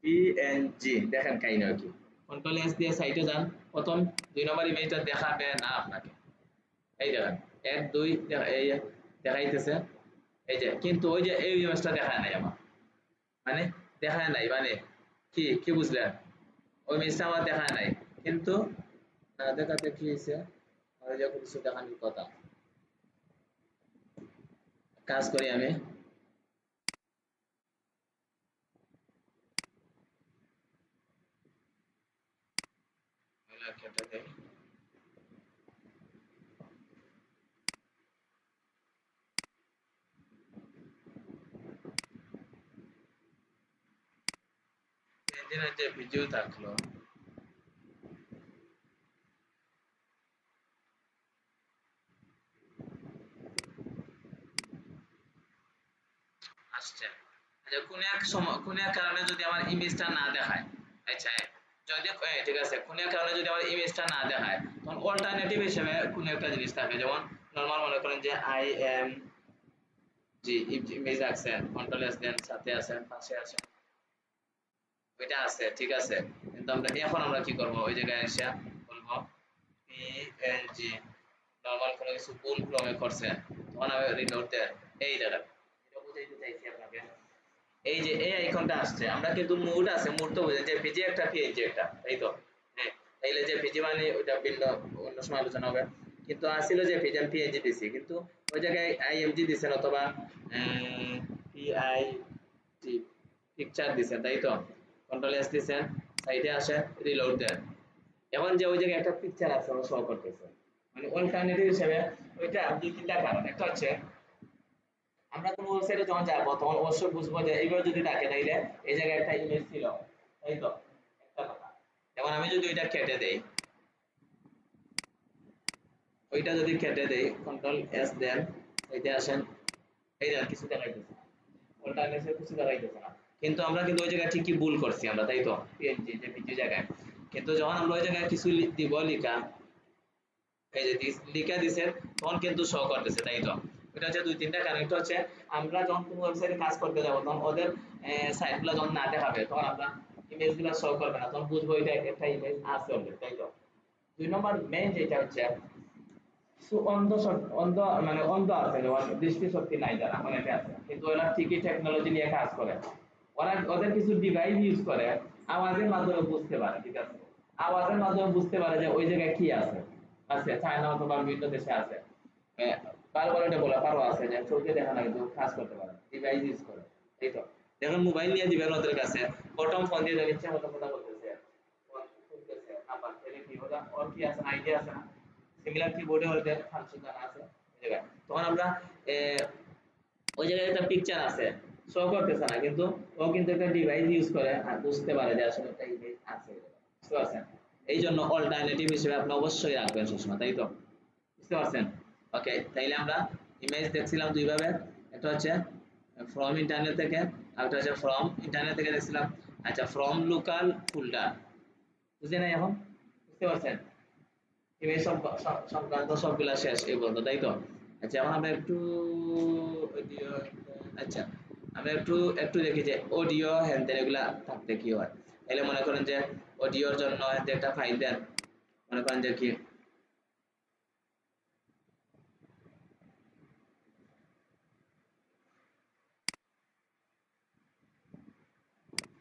পিএনজি দেখেন কাহিনী কি, কন্ট্রোল এস দিয়ে সাইটে যান, প্রথম 2 নম্বর ইমেজটা দেখাবে না আপনাকে, এই দেখেন 1 2 এই দেখাইতেছে, এই যে, কিন্তু ওই যে এই ইমেজটা দেখায় নাই আমার, মানে দেখায় নাই মানে কি কি বুঝলেন? ওই ইমেজটা আমার দেখায় নাই, কিন্তু না দেখাতে কি হয়েছে, ওই যে কিছু দেখানোর কথা, কাজ করি আমি, কেটে দেই, ইঞ্জিনের যে ভিডিও থাকলো, আসছে, আচ্ছা কোন এক সময় কোন এক কারণে যদি আমার ইমেজটা না দেখায়, আচ্ছা যদি ঠিক আছে, কোন এক কারণে যদি আমার ইমেজটা না দেখায়, তখন অল্টারনেটিভ হিসেবে কোন একটা জিনিস থাকে, যেমন নরমাল মনে করেন যে আই এম জি ইমেজ রাখছেন, কন্ট্রোল এস দেন, সাথে আছেন, পাশে আছেন, ওইটা আছে, ঠিক আছে, কিন্তু আমরা এখন আমরা কি করব, ওই জায়গায় এসে বলবো পিএনজি, নরমাল কোনো কিছু ভুল ক্রমে করছে, তখন আমি রিলোড দেন, এই জায়গা এটা বুঝাইতে চাইছি আপনাকে, এই যে এই আইকনটা আসছে, আমরা কিন্তু মুড আছে, মুড তো বুঝেন যে পিজি একটা পিএনজি একটা, তাই তো? হ্যাঁ, তাইলে যে পিজি মানে ওইটা ভিন্ন, অন্য সময় আলোচনা হবে, কিন্তু আসছিল যে পিজি পিএনজি দিছি, কিন্তু ওই জায়গায় আইএমজি দিছেন অথবা পিআইটি পিকচার দিছেন, তাই তো? কন্ট্রোল এস দিছেন, সাইডে আসেন, রিলোড দেন, এখন যে ওই জায়গায় একটা পিকচার আছে ওরা শো করতেছে, মানে অল্টারনেটিভ হিসেবে ওইটা দুই তিনটা কারণ, একটা হচ্ছে আমরা কোনো ওয়েবসাইটে যখন যাবো তখন অবশ্যই বুঝবো যে এইভাবে যদি থাকে তাইলে এই জায়গায় একটা ইমেজ ছিল, তাই তো? একটা কথা, যেমন আমি যদি ওইটা কেটে দেই, ওইটা যদি কেটে দেই, কন্ট্রোল এস দেন, এইতে আসেন, এই দেন কিছু দেখাইতেছে না, অল্টারনেটিভ কিছু দেখাইতেছে না, কিন্তু আমরা কিন্তু ওই জায়গায় ঠিকই ভুল করছি আমরা, তাই তো? পিএনজি যে পিজি জায়গায়, কিন্তু যখন আমরা ওই জায়গায় কিছু দিব লিখা, এই যে লিখা দিছে, তখন কিন্তু শো করতেছে, তাই তো? এটা হচ্ছে দুই তিনটা কারণ, একটা হচ্ছে আমরা যখন কোনো ওয়েবসাইটে কাজ করতে যাব তখন ওদের সাইটগুলো যখন না দেখাবে তখন আমরা ইমেজগুলো শো করবে না, তখন বুঝবো এটা একটা ইমেজ আছে অলরেডি, তাই তো? 2 নম্বর মেইন যেটা হচ্ছে কিছু অন্ধ মানে অন্ধ আছে, যেমন দৃষ্টি শক্তি নাই যারা, অনেকে আছে, কিন্তু ওরা ঠিকই টেকনোলজি নিয়ে কাজ করে, ওরা ওদের কিছু ডিভাইস ইউজ করে আওয়াজের মাধ্যমে বুঝতে পারে, ঠিক আছে? আওয়াজের মাধ্যমে বুঝতে পারে যে ওই জায়গায় কি আছে, আছে চায়না অথবা বিভিন্ন দেশে আছে, বারবার এটা বলা পারো আছে যে চোখে দেখা না কিন্তু কাজ করতে পারে, ডিভাইস ইউজ করে, তাই তো? দেখুন মোবাইল নিয়ে দিবেন ওদের কাছে, প্রথম ফোন দিয়ে ইচ্ছা মতো কথা বলতেছে, ফোন খুলতেছে, নাম্বার তাহলে কি ওটা ওর কি আছে, আইডিয়া আছে না? সিমিলার কিবোর্ডে ওদের ফাংশন জানা আছে ওই জায়গায়, তখন আমরা ওই জায়গায় একটা পিকচার আছে, শো করতেছে না, কিন্তু ও কিন্তু একটা ডিভাইস ইউজ করে আর বুঝতে পারে যে আসলে একটা ইমেজ আছে, বুঝতে পারছেন? এই জন্য অল্টারনেটিভ হিসেবে আপনি অবশ্যই রাখবেন সবসময়, তাই তো? বুঝতে পারছেন? ওকে, তাইলে আমরা ইমেজ দেখছিলাম দুই ভাবে, একটা হচ্ছে ফ্রম ইন্টারনেট থেকে, আর একটা হচ্ছে ফ্রম ইন্টারনেট থেকে দেখছিলাম, আচ্ছা ফ্রম লোকাল ফোল্ডার, বুঝলেন না এখন? বুঝতে পারছেন? ইমেজ সংক্রান্ত সবগুলা শেষ এই পর্যন্ত, তাই তো? আচ্ছা এখন আমরা একটু আচ্ছা আমরা একটু একটু দেখি যে অডিও হ্যান্ডেল এগুলা থাকতে কি হয়। তাহলে মনে করেন যে অডিওর জন্য একটা ফাইল দেন, মনে করেন যে কি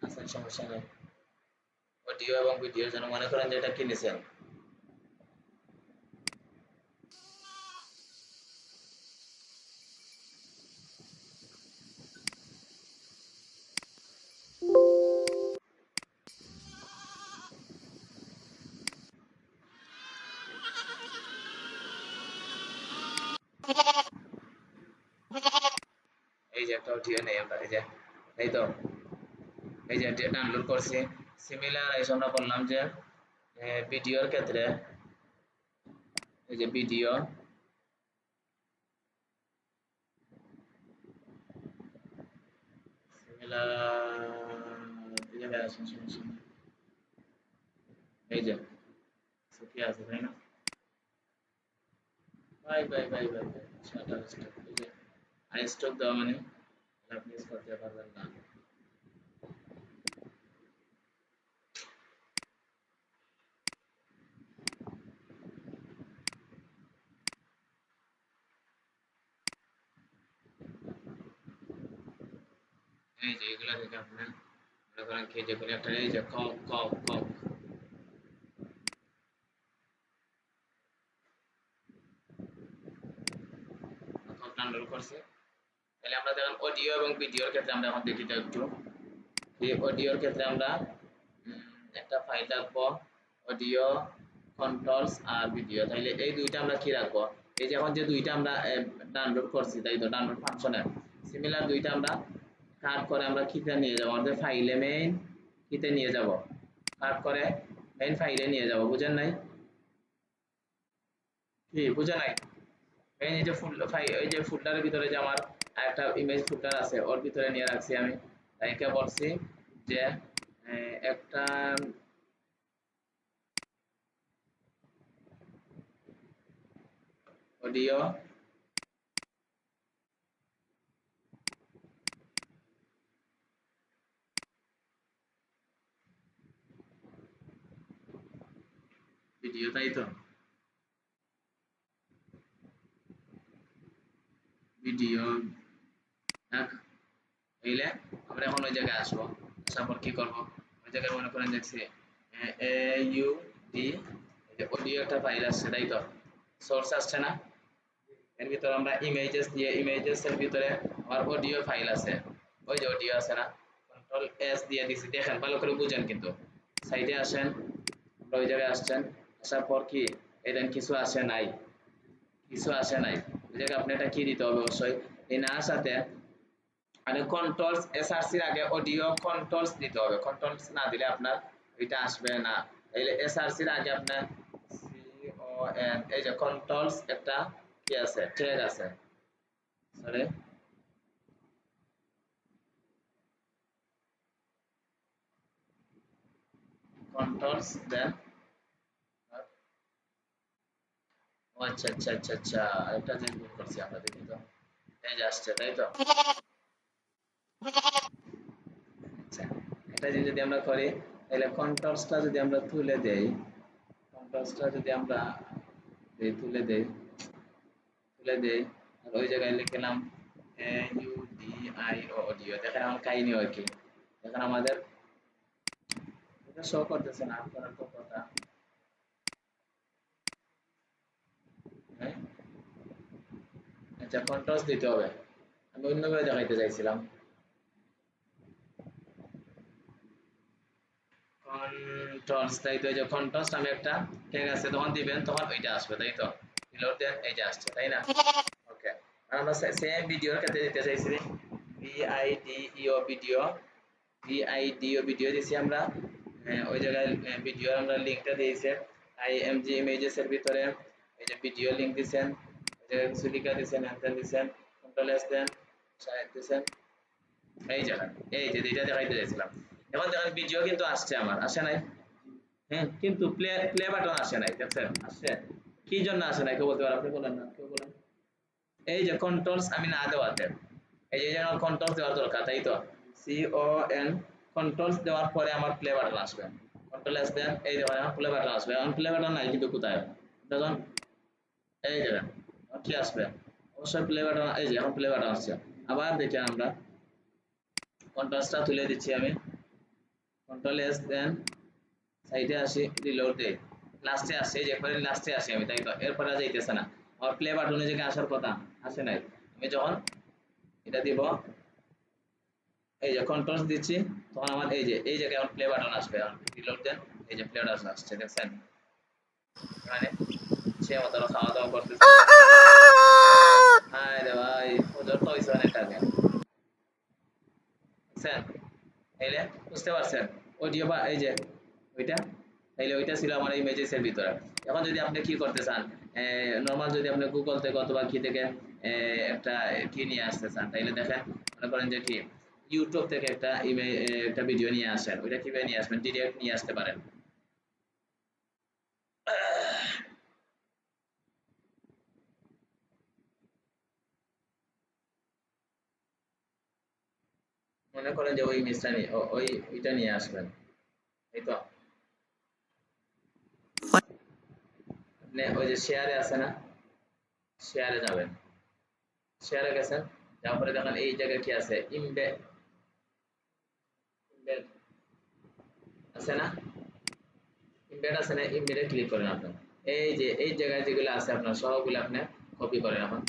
আচ্ছা সমস্যা নেই, অডিও এবং ভিডিওর জন্য মনে করেন যে এটা কি নিছেন, এই যে একটা অডিও নেই আমরা, এই যে এই তো এই যে ডাউনলোড করছি। সিমিলার এই আমরা বললাম যে ভিডিওর ক্ষেত্রে এই যে ভিডিও সিমিলার এই যে আসুন সমস্যা নেই। এই যে কি আছে তাই না, bye bye bye bye shutter stop, এই যে আই স্টপ দেওয়া মানে আপনি ইউজ করতে পারবেন না। এই যে এগুলা থেকে আপনি মনে করেন কি যে কোনো একটা এই যে কক কক কক কক ডাউনলোড করছে। তাহলে আমরা দেখেন অডিও এবং ভিডিওর ক্ষেত্রে আমরা এখন দেখি তো একটু, এই অডিওর ক্ষেত্রে আমরা একটা ফাইল রাখবো, অডিও কন্ট্রোলস আর ভিডিও। তাইলে এই দুইটা আমরা কি রাখবো, এই যে এখন যে দুইটা আমরা ডাউনলোড করছি তাই তো ডাউনলোড ফাংশনে সিমিলার দুইটা আমরা কাট করে আমরা কিতে নিয়ে যাব, আমাদের ফাইলে মেইন কিতে নিয়ে যাব, কাট করে মেইন ফাইলে নিয়ে যাব। বুঝেন নাই কি, বুঝে নাই? মেইন এই যে এই যে ফোল্ডারের ভিতরে যে আমার একটা ইমেজ ফোল্ডার আছে ওর ভিতরে নিয়ে রাখছি আমি, তাইকে বলছি যে একটা অডিও ভিডিও, তাই তো ভিডিও থাক। এইলে আমরা এখন ওই জায়গায় আসবো, আসার পর কি করবো, ওই জায়গায় মনে করেন দেখছি এ ইউ ডি অডিও একটা ফাইল আসছে তাই তো, সোর্স আসছে না, এর ভিতরে আমরা ইমেজেস দিয়ে ইমেজেস এর ভিতরে আমার অডিও ফাইল আছে, ওই যে অডিও আছে না, কন্ট্রোল এস দিয়ে দিছি, দেখেন ভালো করে বুঝেন কিন্তু সাইডে আসেন, আমরা ওই জায়গায় আসছেন, আসার পর কি এই দেন কিছু আসে নাই, কিছু আসে নাই, ওই জায়গায় আপনি এটা কি দিতে হবে অবশ্যই এই না আসাতে মানে কন্ট্রোলস এসআরসি এর আগে অডিও কন্ট্রোলস দিতে হবে, কন্ট্রোলস না দিলে আপনার এটা আসবে না। তাহলে এসআরসি এর আগে আপনার সি ও এন এই যে কন্ট্রোলস একটা কি আছে ট্যাগ আছে, সরি কন্ট্রোলস দেন ও আচ্ছা আচ্ছা আচ্ছা আচ্ছা আরেকটা জিনিস ভুল করছি আমরা, দেখি তো এই যে আসছে তাই তো, আচ্ছা এটা যদি আমরা করি তাহলে কন্ট্রোলসটা যদি আমরা তুলে দেই, কন্ট্রোলসটা যদি আমরা তুলে দেই, তুলে দেই আর ওই জায়গায় লিখলাম A U D I O audio, দেখেন আমার কাহিনী হয় কি, দেখেন আমাদের এটা শো করতেছে না আপনার তো কথা, হ্যাঁ আচ্ছা কন্ট্রাস্ট দিতে হবে, আমি অন্যভাবে দেখাইতে চাইছিলাম, কন্ট্রাস্ট তাই তো, এই যে কন্ট্রাস্ট আমি একটা ট্যাগ আছে তখন দিবেন তখন ওইটা আসবে তাই তো, রিলোড দেন এই যে আসছে তাই না, ওকে আমরা সেম ভিডিওর ক্ষেত্রে দিতে চাইছি ভিআইডিইও ভিডিও, ভিআইডিও ভিডিও দিছি আমরা, ওই জায়গায় ভিডিওর আমরা লিংকটা দিয়েছি আইএমজি ইমেজেস এর ভিতরে, এই যে ভিডিও লিংক দিবেন, এই যে কিছু লিখা দিবেন অ্যান্সার দিবেন, কন্ট্রোল এস দেন সাইড দিবেন, এই জায়গায় এই যে দুইটা দেখাইতে চাইছিলাম। এখন দেখেন ভিডিও কিন্তু আসছে আমার, আসে নাই, হ্যাঁ কিন্তু প্লে প্লে বাটন আসে নাই, দেখছেন আসছে কি জন্য আসে নাই কেউ বলতে পারেন, আপনি বলেন না, কেউ বলেন, এই যে কন্ট্রোলস আমি না দেওয়াতে, এই যে যেন কন্ট্রোলস দেওয়ার দরকার, তাই তো CON কন্ট্রোলস দেওয়ার পরে আমার প্লে বাটন আসবে, কন্ট্রোল এস দেন, এই দেখুন এখন প্লে বাটন আসবে। এখন প্লে বাটন নাই কিন্তু কোথায়, দেখুন এই জায়গা কি আসবে, অবশ্যই প্লে বাটন, এই যে এখন প্লে বাটন আসছে। আবার দেখি আমরা কন্ট্রাস্টটা তুলে দিচ্ছি আমি, কন্ট্রোল এস দেন, সাইডে আসি, রিলোড দেই, লাস্টে আসছে, এই যে একবারে লাস্টে আসি আমি, তাই তো এরপরে আর যাইতেছে না, আর প্লে বাটনে যে আসার কথা আসে নাই। আমি যখন এটা দিব, এই যে কন্ট্রোলস দিচ্ছি, তখন আমার এই যে এই জায়গায় প্লে বাটন আসবে, রিলোড দেন, এই যে প্লে বাটন আসছে, দেখছেন মানে সে মতো খাওয়া দাওয়া করতেছে। হায় রে ভাই, ওদের তো হইছে অনেক আগে, দেখছেন তাইলে বুঝতে পারছেন অডিও বা এই যে ওইটা, তাইলে ওইটা ছিল আমার ইমেজেসের ভিতরে। এখন যদি আপনি কি করতে চান, নর্মাল যদি আপনি গুগল থেকে অথবা কি থেকে একটা কি নিয়ে আসতে চান, তাইলে দেখেন মনে করেন যে কি ইউটিউব থেকে একটা একটা ভিডিও নিয়ে আসেন, ওইটা কিভাবে নিয়ে আসবেন, ডিরেক্ট নিয়ে আসতে পারেন। মনে করেন যে ওই ইমেজটা নিয়ে ওইটা নিয়ে আসবেন, এই তো আপনি ওই যে শেয়ারে আছে না, শেয়ারে যাবেন, শেয়ারে গেছেন, যাওয়ার পরে দেখেন এই জায়গায় কি আছে, ইমবেড আছে না, ইমবেড আছে না, ইমবেডে ক্লিক করেন আপনার, এই যে এই জায়গায় যেগুলো আছে আপনার সবগুলো আপনি কপি করেন। এখন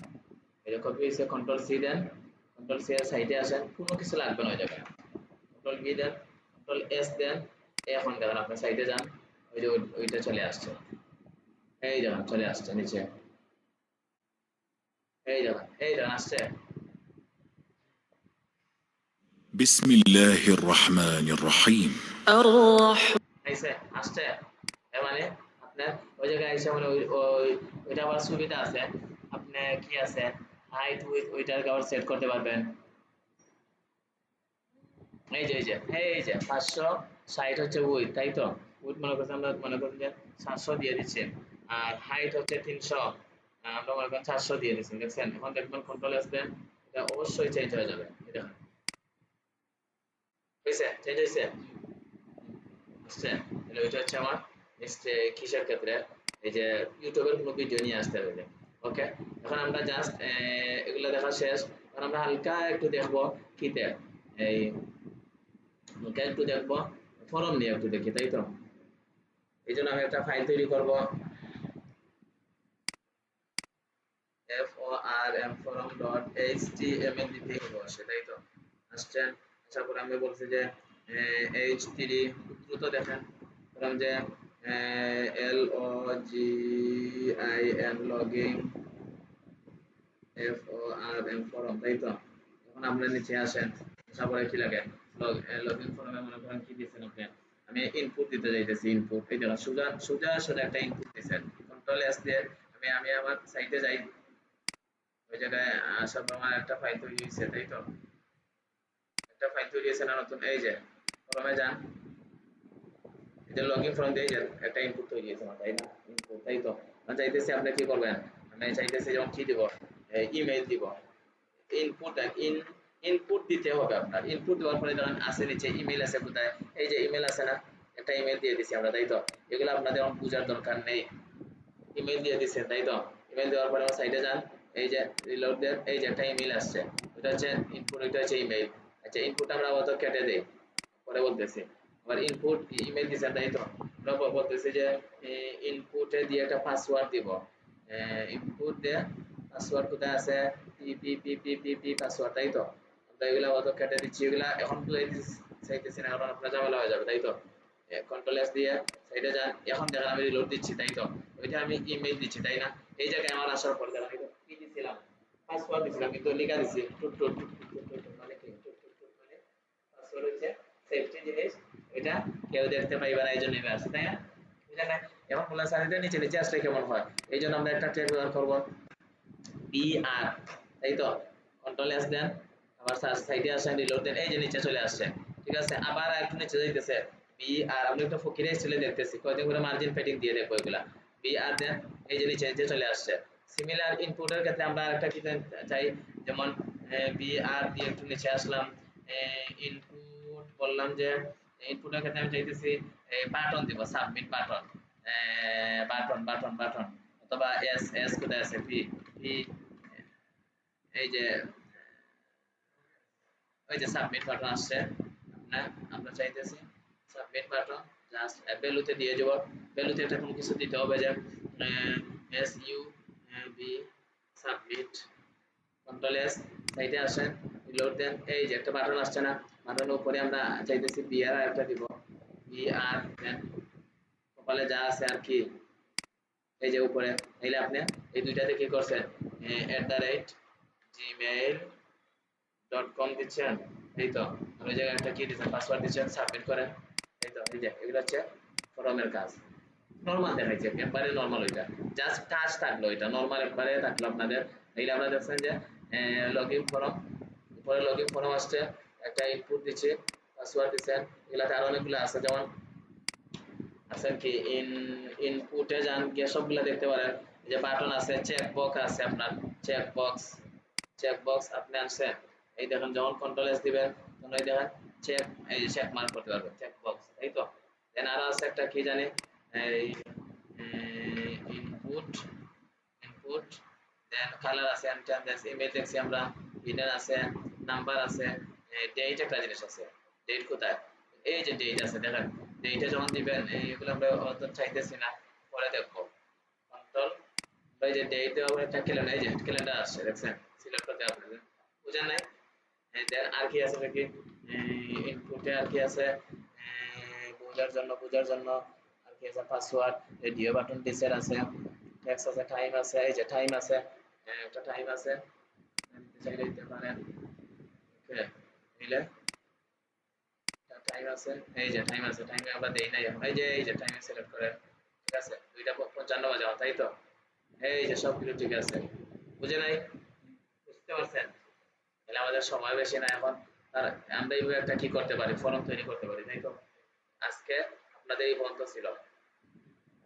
এই যে কপি হয়েছে, কন্ট্রোল সি দেন, কন্ট্রোল সি এর সাইডে আসেন, কোনো কিছু লাগবে না ওই জায়গায়, কন্ট্রোল ভি দেন, কন্ট্রোল এস দেন, এখন দেখেন আপনার সাইডে যান, ওই যে ওইটা চলে আসছে, এই দেখেন চলে আসছে নিচে, এই দেখেন আসছে, بسم الله الرحمن الرحيم আইছে আসছে, এর মানে আপনার ওই জায়গায় আইসা মানে ওইটা আবার সুবিধা আছে, আপনি কি আছে হাইট উইথ ওইটার আবার সেট করতে পারবেন। এই যে 560 হচ্ছে উইথ, তাই তো উইথ মনে করছি আমরা, মনে করেন যে 700 দিয়ে দিচ্ছি, আর হাইট হচ্ছে 300, আমরা মনে করেন 400 দিয়ে দিচ্ছি, দেখছেন এখন দেখবেন কন্ট্রোল আসবে, এটা অবশ্যই চেঞ্জ হয়ে যাবে, এই দেখেন হয়েছে, চেঞ্জ হয়েছে, আসছে, তাহলে ওইটা হচ্ছে আমার নেক্সট কিসের ক্ষেত্রে, এই যে ইউটিউবের কোনো ভিডিও নিয়ে আসতে হবে। ওকে, এখন আমরা জাস্ট এগুলো দেখা শেষ, এখন আমরা হালকা একটু দেখবো কিতে, এই হালকা একটু দেখবো ফরম নিয়ে একটু দেখি, তাই তো এই জন্য আমি একটা ফাইল তৈরি করব, form forum.html দিয়ে করবো, সেটাই তো আসছেন, আসার পরে আমি বলছি যে h3 দ্রুত দেখেন, বললাম যে login লগইন forum, তাই তো এখন আমরা নিচে আসেন, আসার পরে কি লাগে লগইন ফর্মে মনে করেন কি দিচ্ছেন আপনি, আমি ইনপুট দিতে যাইতেছি, ইনপুট এই দেখুন সোজা সোজা সোজা একটা ইনপুট দিচ্ছেন, কন্ট্রোল এস দিয়ে আমি আমার সাইটে যাই, ওই জায়গায় আসার পর আমার একটা ফাইল তৈরি হয়েছে, তাই তো একটা ফাইল তৈরি হয়েছে না নতুন, এই যে ফর্মে যান, এই যে লগইন ফর্ম দিয়ে একটা ইনপুট তৈরি হয়েছে আমার, তাই না ইনপুট, তাই তো আমি চাইতেছি আপনি কি করবেন, আমি চাইতেছি যেমন কি দিব, ইমেল দিব, ইনপুট ইনপুট দিতে হবে আপনার, ইনপুট দেওয়ার পরে যখন আসে নিচে ইমেল আছে কোথায়, এই যে ইমেল আছে না, একটা ইমেল দিয়ে দিছি আমরা, তাই তো এগুলো আপনাদের বোঝার দরকার নেই, ইমেল দিয়ে দিচ্ছেন, তাই তো ইমেল দেওয়ার পরে আমার সাইটে যান, এই যে রিলোড দেন, এই যে একটা ইমেল আসছে, এটা হচ্ছে ইনপুট, এটা হচ্ছে ইমেল, আচ্ছা ইনপুট আমরা আপাতত কেটে দেই, পরে বলতেছি আবার ইনপুট ইমেল দিচ্ছেন, তাই তো আমরা বলতেছি যে ইনপুটে দিয়ে একটা পাসওয়ার্ড দিব, ইনপুট দিয়ে পাসওয়ার্ড কোথায় আছে, পি পাসওয়ার্ড, তাই তো আমরা এগুলা আপাতত কেটে দিচ্ছি, এগুলা এখন চাইতেছি না কারণ আপনার ঝামেলা হয়ে যাবে, তাই তো কন্ট্রোল এস দিয়ে সাইডে যান, এখন দেখেন আমি রিলোড দিচ্ছি, তাই তো ওইটা আমি ইমেল দিচ্ছি, তাই না এই জায়গায় আমার আসার পর দেখেন কি দিছিলাম, পাসওয়ার্ড দিছিলাম কিন্তু লেখা দিছি টুট টুট মানে কি টুট টুট মানে পাসওয়ার্ড হচ্ছে সেফটি জিনিস, এটা কেউ দেখতে পাইবে না, এই জন্য এভাবে আছে, তাই না বুঝলেন না। এখন বললাম স্যার এটা নিচে নিচে আসলে কেমন হয়, এই জন্য আমরা একটা ট্যাগ ব্যবহার করবো BR, তাই তো কন্ট্রোল এস দেন, আবার সাইডে আসেন, রিলোড দেন, এই যে নিচে চলে আসছে, ঠিক আছে আবার একটু নিচে যাইতেছে BR, আমরা একটা ফকিরে স্টাইলে দেখতেছি, কয়দিন করে মার্জিন প্যাডিং দিয়ে দেখবো এগুলা, BR দেন, এই যে নিচে নিচে চলে আসছে। সিমিলার ইনপুটের ক্ষেত্রে আমরা আরেকটা কি চাই, যেমন বিআর দিয়ে একটু নিচে আসলাম, ইনপুট বললাম যে ইনপুটের ক্ষেত্রে আমি চাইতেছি বাটন দিব, submit button, button button button, অথবা এস এস কোথায় আছে, পি পি, এই যে ওই যে সাবমিট বাটন আসছে, আমরা চাইতেছি সাবমিট বাটন, জাস্ট ভ্যালুতে দিয়ে যাব, ভ্যালুতে একটা কোনো কিছু দিতে হবে, যে S U B submit, control S, সাইডে আসেন, রিলোড দেন, এই যে একটা বাটন আসছে না, বাটনের উপরে আমরা চাইতেছি বিআর একটা দিব, বিআর দেন কপালে যা আছে আর কি, এই যে উপরে, তাইলে আপনি এই দুইটাতে কি করছেন, @gmail.com দিচ্ছেন, এই তো ওই জায়গায় একটা কি দিচ্ছেন, পাসওয়ার্ড দিচ্ছেন, সাবমিট করেন, এই তো এই যে এগুলো হচ্ছে ফর্মের কাজ। নরমাল দেখাইছে, একবারে নরমাল, ওইটা জাস্ট কাজ থাকলো, এটা নরমাল একবারে থাকলো আপনাদের। এইটা আপনারা দেখছেন যে লগইন ফর্ম, উপরে লগইন ফর্ম আসছে, একটা ইনপুট দিচ্ছে, পাসওয়ার্ড দিচ্ছেন, এগুলাতে আরো অনেকগুলো আছে, যেমন আছেন কি ইনপুটে যান গিয়ে সবগুলো দেখতে পারেন, এই যে বাটন আছে, চেক বক্স আছে, আপনার চেক বক্স আপনি আনছেন, এই দেখেন যখন কন্ট্রোল এস দিবেন তখন এই দেখেন চেক, এই যে চেক মার্ক করতে পারবেন, চেক বক্স, এই তো। দেন আরো আছে একটা কি জানি, এই ইনপুট ইনপুট, দেন কালার আছে, দেন ইমেল দেখছি আমরা, হিডেন আছে, নাম্বার আছে, ডেট একটা জিনিস আছে, ডেট কোথায়, এই যে ডেট আছে দেখেন, ডেটে যখন দিবেন এইগুলো আমরা অত চাইতেছি না, পরে দেখবো, কন্ট্রোল, এই যে ডেট দেওয়া একটা ক্যালেন্ডার, এই যে ক্যালেন্ডার আসছে দেখছেন, সিলেক্ট করতে আপনাদের বুঝেন নাই। দেন আর কি আছে দেখি, ইনপুটে আর কি আছে, বোঝার জন্য আর কি আছে, পাসওয়ার্ড, রেডিও বাটন ডিসের আছে, টেক্সট আছে, টাইম আছে, এই যে টাইম আছে, একটা টাইম আছে, চাইলে দিতে পারেন, ওকে, নিলে টাইম আছে, এই যে টাইম আছে, টাইমে আমরা দেই নাই এখন, এই যে টাইমে সিলেক্ট করেন, ঠিক আছে, 2:55 বাজে, তাই তো, এই যে সবকিছু ঠিক আছে, বুঝে নাই, বুঝতে পারছেন, তাহলে আমাদের সময় বেশি না এখন, আর আমরা এইভাবে একটা কি করতে পারি, ফর্ম তৈরি করতে পারি, তাই তো। আজকে আপনাদের এই পর্যন্ত ছিল।